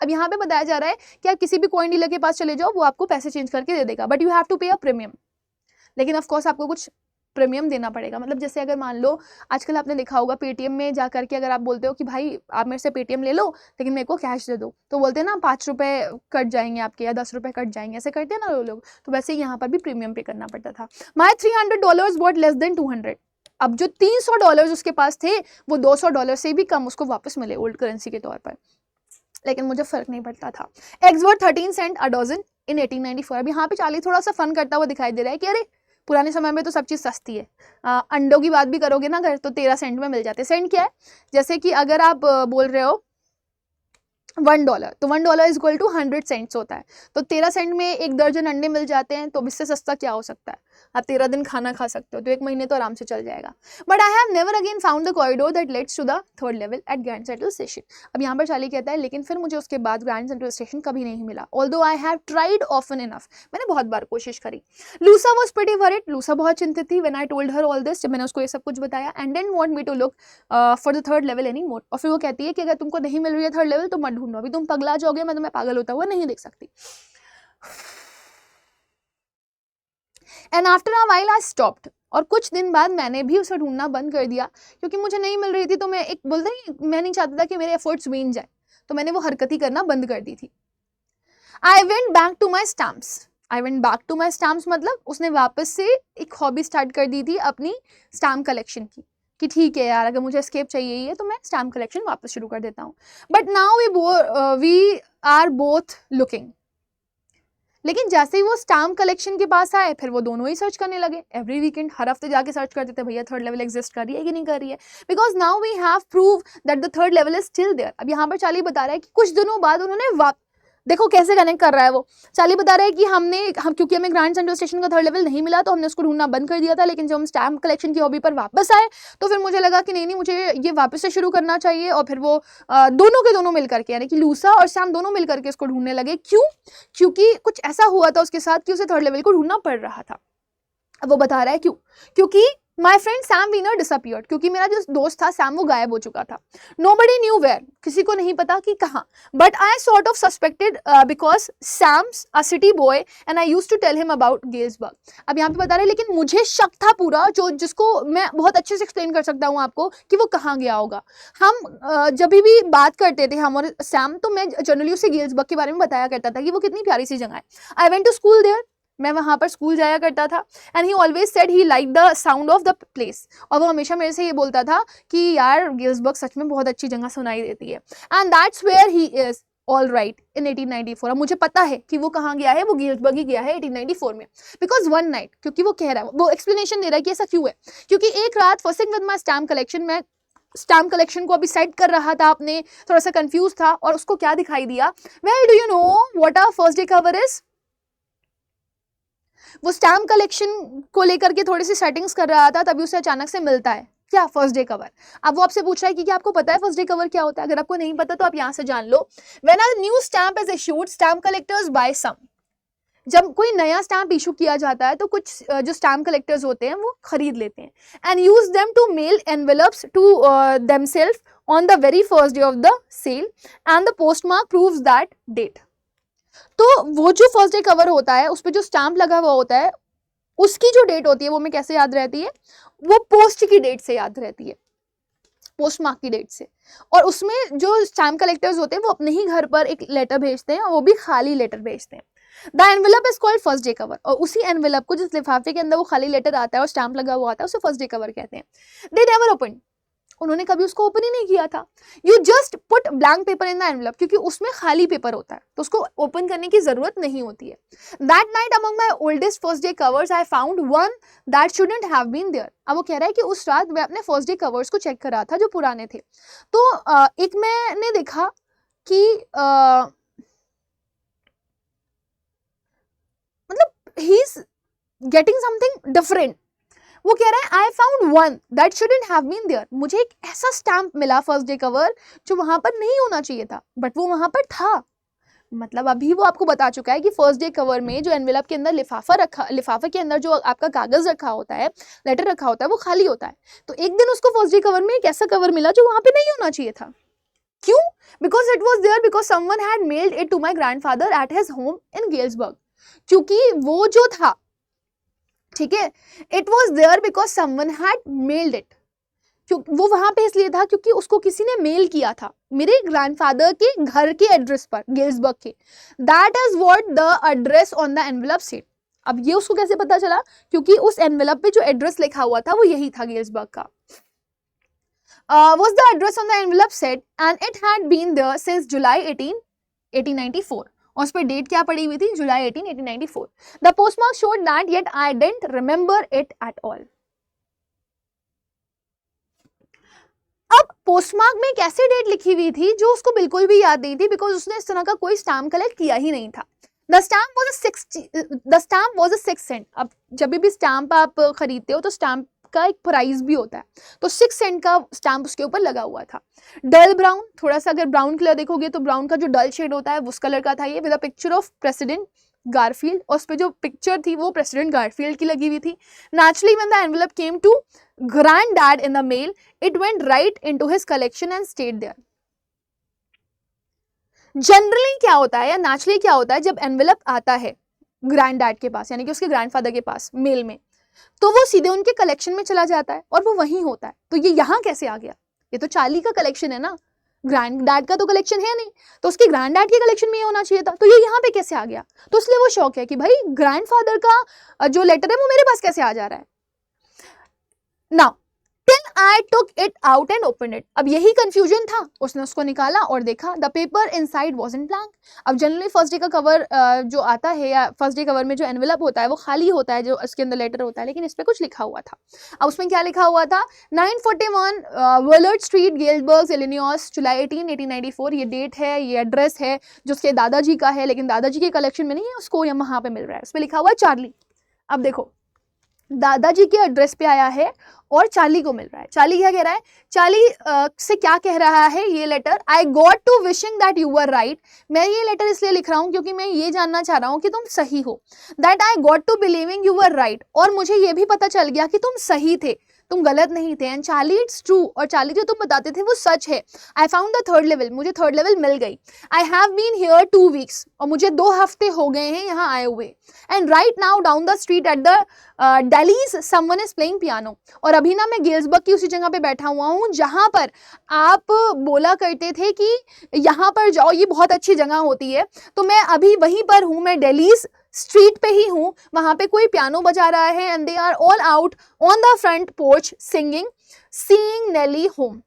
अब यहाँ पे बताया जा रहा है कि आप किसी भी कॉइन डीलर के पास चले जाओ, वो आपको पैसे चेंज करके दे देगा, बट यू हैव टू पे अ प्रीमियम। लेकिन ऑफकोर्स आपको कुछ प्रीमियम देना पड़ेगा। मतलब जैसे अगर मान लो आजकल आपने देखा होगा पेटीएम में जा करके अगर आप बोलते हो कि भाई आप मेरे से पेटीएम ले लो लेकिन मेरे को कैश दे दो, तो बोलते हैं ना 5 रुपये कट जाएंगे आपके या 10 रुपये कट जाएंगे, ऐसे करते हैं ना वो लोग। तो वैसे ही यहाँ पर भी प्रीमियम पे करना पड़ता था। माई $300 बॉट लेस देन 200। अब जो $300 उसके पास थे वो $200 से भी कम उसको वापस मिले ओल्ड करेंसी के तौर पर, लेकिन मुझे फर्क नहीं पड़ता था। Eggs were 13 cent a dozen in 1894। अब यहाँ पे चार्ली थोड़ा सा फन करता हुआ दिखाई दे रहा है कि अरे पुराने समय में तो सब चीज़ सस्ती है। अंडों की बात भी करोगे ना अगर, तो 13 सेंट में मिल जाते। सेंट क्या है, जैसे कि अगर आप बोल रहे हो $1, तो $1 इज इक्वल टू 100 सेंट्स होता है। तो 13 सेंट में 1 दर्जन अंडे मिल जाते हैं, तो इससे सस्ता क्या हो सकता है। आप 13 दिन खाना खा सकते हो, तो 1 महीने तो आराम से चल जाएगा। But I have never again found the corridor that leads to the 3rd level at Grand Central Station. अब यहाँ पर चार्ली कहता है लेकिन फिर मुझे उसके बाद ग्रैंड सेंट्रल स्टेशन कभी नहीं मिला, although I have tried often enough. मैंने बहुत बार कोशिश करी। Louisa was pretty worried. Louisa बहुत चिंतित थी when I told her all this, जब मैंने उसको ये सब कुछ बताया, and didn't want me to look for the 3rd level any more. और फिर वो कहती है कि अगर तुमको नहीं मिल रही है 3rd लेवल तो मत ढूंढो, अभी तुम पगला जाओगे, मैं तुम्हें पागल होता हुआ नहीं देख सकती। And after a while I stopped. और कुछ दिन बाद मैंने भी उसे ढूंढना बंद कर दिया, क्योंकि मुझे नहीं मिल रही थी। तो मैं एक बोलते नहीं, मैं नहीं चाहता था कि मेरे एफर्ट्स वीन जाए, तो मैंने वो हरकत ही करना बंद कर दी थी। I went back to my stamps. I went back to my stamps मतलब उसने वापस से एक हॉबी स्टार्ट कर दी थी अपनी स्टैम्प कलेक्शन की, कि ठीक है यार अगर मुझे एस्केप चाहिए ही है तो मैं स्टैम्प कलेक्शन वापस शुरू कर देता हूँ। But now we are both looking. लेकिन जैसे ही वो स्टैम्प कलेक्शन के पास आए, फिर वो दोनों ही सर्च करने लगे। एवरी वीकेंड हर हफ्ते जाके सर्च करते थे, भैया 3rd लेवल एग्जिस्ट कर रही है कि नहीं कर रही है, because now we have prove that the 3rd level is still there. अब यहाँ पर चार्ली बता रहा है कि कुछ दिनों बाद उन्होंने देखो कैसे कनेक्ट कर रहा है वो। चार्ली बता रहा है कि क्योंकि हमें ग्रैंड सेंट्रल स्टेशन का 3rd लेवल नहीं मिला तो हमने उसको ढूंढना बंद कर दिया था, लेकिन जब हम स्टैम्प कलेक्शन की हॉबी पर वापस आए तो फिर मुझे लगा कि नहीं मुझे ये वापस से शुरू करना चाहिए। और फिर वो दोनों के दोनों मिलकर के, यानी कि लूसा और सैम दोनों मिलकर के इसको ढूंढने लगे। क्यों? क्योंकि कुछ ऐसा हुआ था उसके साथ कि उसे 3rd लेवल को ढूंढना पड़ रहा था। अब वो बता रहा है क्यों, क्योंकि my friend Sam Weiner disappeared, क्योंकि मेरा जो दोस्त था सैम वो गायब हो चुका था। नोबडी न्यू वेयर, किसी को नहीं पता कि कहाँ। But I sort of suspected because Sam's a city boy and I used to tell him about Galesburg. अब यहाँ पे बता रहे हैं लेकिन मुझे शक था पूरा, जिसको मैं बहुत अच्छे से एक्सप्लेन कर सकता हूँ आपको कि वो कहाँ गया होगा। हम जब भी बात करते थे हम और सैम, तो मैं जनरली उसे गेल्सबर्ग के बारे में बताया करता था कि वो कितनी प्यारी सी जगह है। I went to school there, मैं वहाँ पर स्कूल जाया करता था। And he always said he like the sound of the place, और वो हमेशा मेरे से ये बोलता था कि यार गेल्सबर्ग सच में बहुत अच्छी जगह सुनाई देती है। And that's where he is all right in 1894। अब मुझे पता है कि वो कहाँ गया है, वो गेल्सबर्ग ही गया है 1894 में, बिकॉज वन नाइट, क्योंकि वो कह रहा है, वो एक्सप्लेनेशन दे रहा है कि ऐसा क्यों है। क्योंकि एक रात फर्स्टिंग विद माई स्टैम्प कलेक्शन, मैं स्टैम्प कलेक्शन को अभी सेट कर रहा था अपने, थोड़ा सा कंफ्यूज था, और उसको क्या दिखाई दिया, well do you know what our first day cover is. वो स्टैम्प कलेक्शन को लेकर के थोड़ी सी सेटिंग्स कर रहा था, तभी उसे अचानक से मिलता है क्या, फर्स्ट डे कवर। अब वो आपसे पूछ रहा है कि क्या आपको पता है फर्स्ट डे कवर क्या होता है। अगर आपको नहीं पता तो आप यहाँ से जान लो। When a new stamp is issued, stamp collectors buy some. जब कोई नया स्टैम्प इशू किया जाता है तो कुछ जो स्टैम्प कलेक्टर्स होते हैं वो खरीद लेते हैं, and use them to mail envelopes to themselves on the very first day of the sale, and the postmark proves that date. तो वो जो फर्स्ट डे कवर होता है उस पर जो स्टैम्प लगा हुआ होता है, उसकी जो डेट होती है वो हमें कैसे याद रहती है, वो पोस्ट की डेट से याद रहती है, पोस्ट मार्क की डेट से। और उसमें जो स्टैम्प कलेक्टर्स होते हैं वो अपने ही घर पर एक लेटर भेजते हैं, और वो भी खाली लेटर भेजते हैं। The envelope is called first day cover, और उसी एनवेलप को, जिस लिफाफे के अंदर वो खाली लेटर आता है और स्टैम्प लगा हुआ आता है, उसे फर्स्ट डे कवर कहते हैं। दे नेवर ओपन, उन्होंने कभी उसको ओपन ही नहीं किया था। You just put blank paper in the envelope, क्योंकि उसमें खाली पेपर होता है तो उसको ओपन करने की जरूरत नहीं होती है। That night among my oldest first day covers I found one that shouldn't have been there. अब वो कह रहा है कि उस रात मैं अपने फर्स्ट डे कवर्स को चेक कर रहा था जो पुराने थे, तो एक मैंने देखा कि मतलब ही इज गेटिंग समथिंग डिफरेंट। वो कह रहा है I found one that shouldn't have been there, मुझे एक ऐसा स्टैम्प मिला फर्स्ट डे कवर जो वहां पर नहीं होना चाहिए था, बट वो वहां पर था। मतलब अभी वो आपको बता चुका है कि फर्स्ट डे कवर में जो एनवेलप के अंदर लिफाफे के अंदर जो आपका कागज रखा होता है, लेटर रखा होता है, वो खाली होता है। तो एक दिन उसको फर्स्ट डे कवर में एक ऐसा कवर मिला जो वहां पे नहीं होना चाहिए था। क्यों? Because it was there because someone had mailed it to my grandfather at his home in Galesburg. क्योंकि वो जो था ठीक है, it was there because someone had mailed it, वो वहां पे इसलिए था क्योंकि उसको किसी ने मेल किया था मेरे ग्रैंडफादर के घर के एड्रेस पर, गेल्सबर्ग के। That is what the address on the envelope said. अब ये उसको कैसे पता चला? क्योंकि उस एनवेलप पे जो एड्रेस लिखा हुआ था वो यही था, गेल्सबर्ग का। Was the address on the envelope said, and it had been there since July 18, 1894. और उस पर डेट क्या पड़ी हुई थी? जुलाई 18, 1894. The postmark showed that, yet I didn't remember it at all. अब पोस्टमार्क में एक ऐसी डेट लिखी हुई थी जो उसको बिल्कुल भी याद नहीं थी, बिकॉज उसने इस तरह का कोई स्टैम्प कलेक्ट किया ही नहीं था। The stamp was a 6 cent. अब जब भी स्टैम्प आप खरीदते हो तो स्टैम्प का एक प्राइस भी होता है, तो 6 सेंट का स्टैम्प उसके ऊपर लगा हुआ था। डल ब्राउन, थोड़ा सा अगर ब्राउन कलर देखोगे तो ब्राउन का जो डल शेड होता है उस कलर का था ये, with a picture of president Garfield, और उस पर जो पिक्चर थी वो प्रेसिडेंट गारफील्ड की लगी हुई थी। Naturally when the envelope came to granddad in the mail, it went right into his collection and stayed there. Generally क्या होता है या नेचुरली क्या होता है, जब एनवेलप आता है ग्रैंडडैड के पास यानी कि उसके ग्रैंडफादर के पास मेल में, तो वो सीधे उनके कलेक्शन में चला जाता है और वो वहीं होता है। तो ये यहाँ कैसे आ गया? ये तो चार्ली का कलेक्शन है ना, ग्रैंडडैड का तो कलेक्शन है नहीं, तो उसके ग्रैंडडैड के कलेक्शन में ये होना चाहिए था, तो ये यहाँ पे कैसे आ गया? तो इसलिए वो शौक है कि भाई ग्रैंडफादर का जो लेटर है वो मेरे पास कैसे आ जा रहा है। Now, till I took it out and opened it. अब यही कंफ्यूजन था, उसने उसको निकाला और देखा। The paper inside wasn't blank. अब जनरली फर्स्ट डे का कवर जो आता है या फर्स्ट डे कवर में जो एनवेलप होता है वो खाली होता है, जो उसके अंदर लेटर होता है, लेकिन इस पे कुछ लिखा हुआ था। अब उसमें क्या लिखा हुआ था? 941 वर्लर्ड स्ट्रीट, गेल्सबर्ग, इलिनॉइस, जुलाई 18, 1894। ये डेट है, ये एड्रेस है जो उसके दादाजी का है, लेकिन दादाजी के कलेक्शन में नहीं है, उसको यहाँ पे मिल रहा है। उस पर लिखा हुआ है चार्ली। अब देखो, दादाजी के एड्रेस पे आया है और चार्ली को मिल रहा है। चार्ली क्या कह रहा है? चार्ली से क्या कह रहा है ये letter? I got to wishing that you were right. मैं ये लेटर इसलिए लिख रहा हूँ क्योंकि मैं ये जानना चाह रहा हूँ कि तुम सही हो। That I got to believing you were right, और मुझे ये भी पता चल गया कि तुम सही थे, तुम गलत नहीं थे। एंड चार्ली इट्स ट्रू, और चार्ली जो तुम बताते थे वो सच है। I found the third level, मुझे थर्ड लेवल मिल गई। I have been here 2 weeks, और मुझे 2 हफ्ते हो गए हैं यहाँ आए हुए। And right now down the street at the dailies someone is playing piano, और अभी ना मैं गेल्सबर्ग की उसी जगह पे बैठा हुआ हूँ जहाँ पर आप बोला करते थे कि यहाँ पर जाओ, ये बहुत अच्छी जगह होती है। तो मैं अभी वहीं पर हूँ, मैं डेलीज स्ट्रीट पे ही हूँ, वहां पे कोई पियानो बजा रहा है। And they are all out on the front porch singing seeing Nellie home.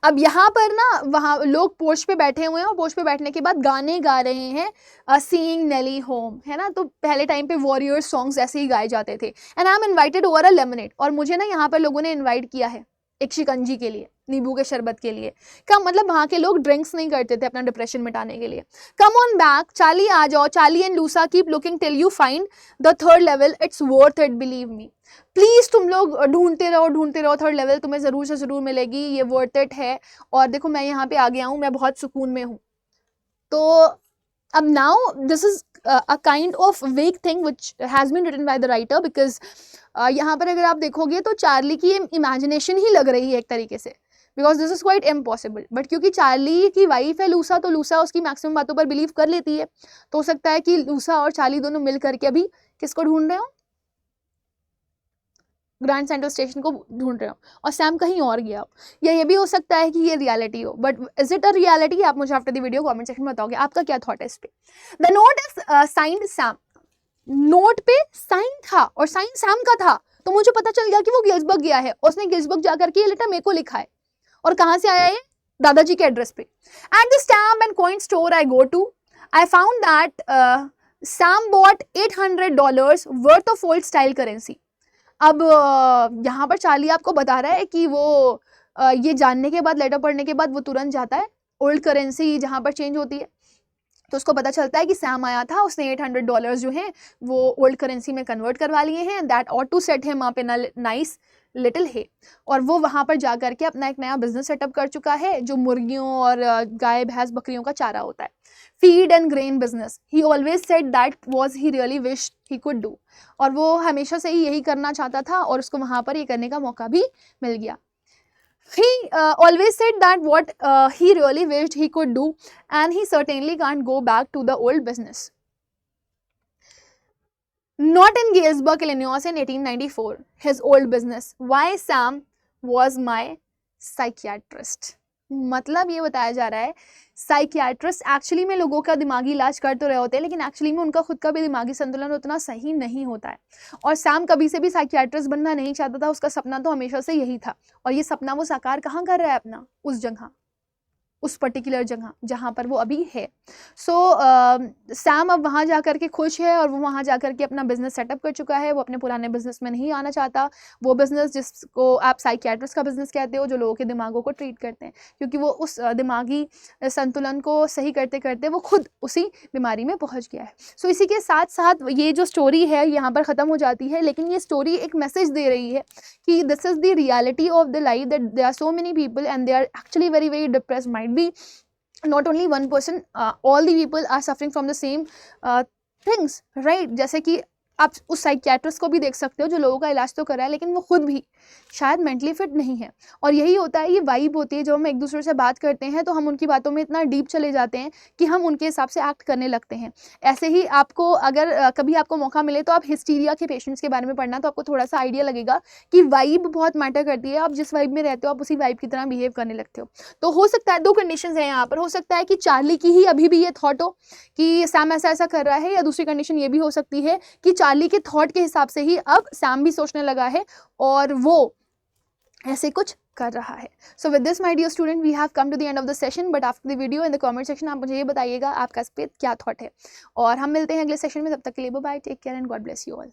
अब यहाँ पर ना वहाँ लोग पोर्च पे बैठे हुए हैं, और पोर्च पे बैठने के बाद गाने गा रहे हैं, सीइंग नेली होम, है ना। तो पहले टाइम पे वॉरियर सॉन्ग्स ऐसे ही गाए जाते थे। And I am invited over a lemonade, और मुझे ना यहाँ पर लोगों ने इन्वाइट किया है एक शिकंजी के लिए, नींबू के शरबत के लिए। कम मतलब वहाँ के लोग ड्रिंक्स नहीं करते थे अपना डिप्रेशन मिटाने के लिए। कम ऑन बैक चार्ली, आ जाओ। Charlie and Louisa keep looking till you find the third level, it's worth it, believe me. Please तुम लोग ढूंढते रहो थर्ड लेवल, तुम्हें जरूर से जरूर मिलेगी, ये वर्थ इट है। और देखो मैं यहाँ पे आ गया हूँ, मैं बहुत सुकून में हूँ। तो अब now this is a kind of vague thing which has been written by the writer, because यहाँ पर अगर आप देखोगे तो चार्ली की इमेजिनेशन ही लग रही है एक तरीके से, because this is quite impossible. But क्योंकि चार्ली की वाइफ है लूसा, तो लूसा उसकी मैक्सिमम बातों पर बिलीव कर लेती है। तो हो सकता है कि लूसा और चार्ली दोनों मिल करके अभी किसको ढूंढ रहे हो? ग्रैंड सेंट्रल स्टेशन को ढूंढ रहे हो, और सैम कहीं और गया हो। या ये भी हो सकता है कि ये रियलिटी हो, but is it a reality? आप मुझे after the video comment section में बताओगे आपका क्या थॉट है इस पे। The note is signed Sam. Note पे साइन था, और साइन सैम का था, तो मुझे पता चल गया कि वो गेल्सबर्ग गया है। उसने गेल्सबर्ग जाकर के ये लेटर मेरे को लिखा है। और कहाँ से आया ये? दादाजी के एड्रेस पे। At the stamp and coin store I go to, I found that Sam bought $800 worth of old style currency. अब यहाँ पर चार्ली आपको बता रहा है कि वो ये जानने के बाद, लेटर पढ़ने के बाद वो तुरंत जाता है ओल्ड करेंसी जहाँ पर चेंज होती है, तो उसको पता चलता है कि सैम आया था, उसने $800 जो हैं वो ओल्ड करेंसी में कन्वर्ट करवा लिए हैं। That ought to set him up in a nice little है। और वो वहाँ पर जा करके अपना एक नया बिजनेस सेटअप कर चुका है, जो मुर्गियों और गाय भैंस बकरियों का चारा होता है, feed and grain business. He always said that was he really wish he could do, और वो हमेशा से ही यही करना चाहता था, और उसको वहाँ पर ये करने का मौका भी मिल गया। He always said that what he really wished he could do, and he certainly can't go back to the old business. not in Galesburg, Illinois in 1894, his old business. Why Sam was my psychiatrist. मतलब ये बताया जा रहा है साइकियाट्रिस्ट एक्चुअली में लोगों का दिमागी इलाज कर तो रहे होते हैं, लेकिन एक्चुअली में उनका खुद का भी दिमागी संतुलन उतना सही नहीं होता है। और सैम कभी से भी साइकियाट्रिस्ट बनना नहीं चाहता था, उसका सपना तो हमेशा से यही था। और ये सपना वो साकार कहाँ कर रहा है अपना, उस जगह, उस पर्टिकुलर जगह जहाँ पर वो अभी है। सो सैम अब वहाँ जा कर के खुश है और वो वहाँ जा कर के अपना बिजनेस सेटअप कर चुका है। वो अपने पुराने बिजनेस में नहीं आना चाहता, वो बिजनेस जिसको आप साइकियाट्रिस्ट का बिजनेस कहते हो, जो लोगों के दिमागों को ट्रीट करते हैं, क्योंकि वो उस दिमागी संतुलन को सही करते करते वो खुद उसी बीमारी में पहुँच गया है। सो इसी के साथ साथ ये जो स्टोरी है यहाँ पर ख़त्म हो जाती है, लेकिन ये स्टोरी एक मैसेज दे रही है कि this is the reality of the life, that there are so many people and they are actually very very depressed, might be not only one person, all the people are suffering from the same things, right? जैसे कि आप उस साइकियाट्रिस्ट को भी देख सकते हो जो लोगों का इलाज तो कर रहा है, लेकिन वो खुद भी शायद मेंटली फिट नहीं है। और यही होता है, ये वाइब होती है, जब हम एक दूसरे से बात करते हैं तो हम उनकी बातों में इतना डीप चले जाते हैं कि हम उनके हिसाब से एक्ट करने लगते हैं। ऐसे ही आपको अगर कभी आपको मौका मिले तो आप हिस्टीरिया के पेशेंट्स के बारे में पढ़ना, तो आपको थोड़ा सा आइडिया लगेगा कि वाइब बहुत मैटर करती है। आप जिस वाइब में रहते हो आप उसी वाइब की तरह बिहेव करने लगते हो। तो हो सकता है, दो कंडीशन है यहाँ पर, हो सकता है कि चार्ली की ही अभी भी ये थॉट हो कि सैम ऐसा ऐसा कर रहा है, या दूसरी कंडीशन ये भी हो सकती है कि चार्ली के थॉट के हिसाब से ही अब सैम भी सोचने लगा है और वो ऐसे कुछ कर रहा है। So with this my dear student, we have come to the end of the session, but after the video in the comment section आप मुझे ये बताइएगा आपका इस पे क्या थॉट है। और हम मिलते हैं अगले सेशन में, तब तक के लिए bye bye, take care and God bless you all.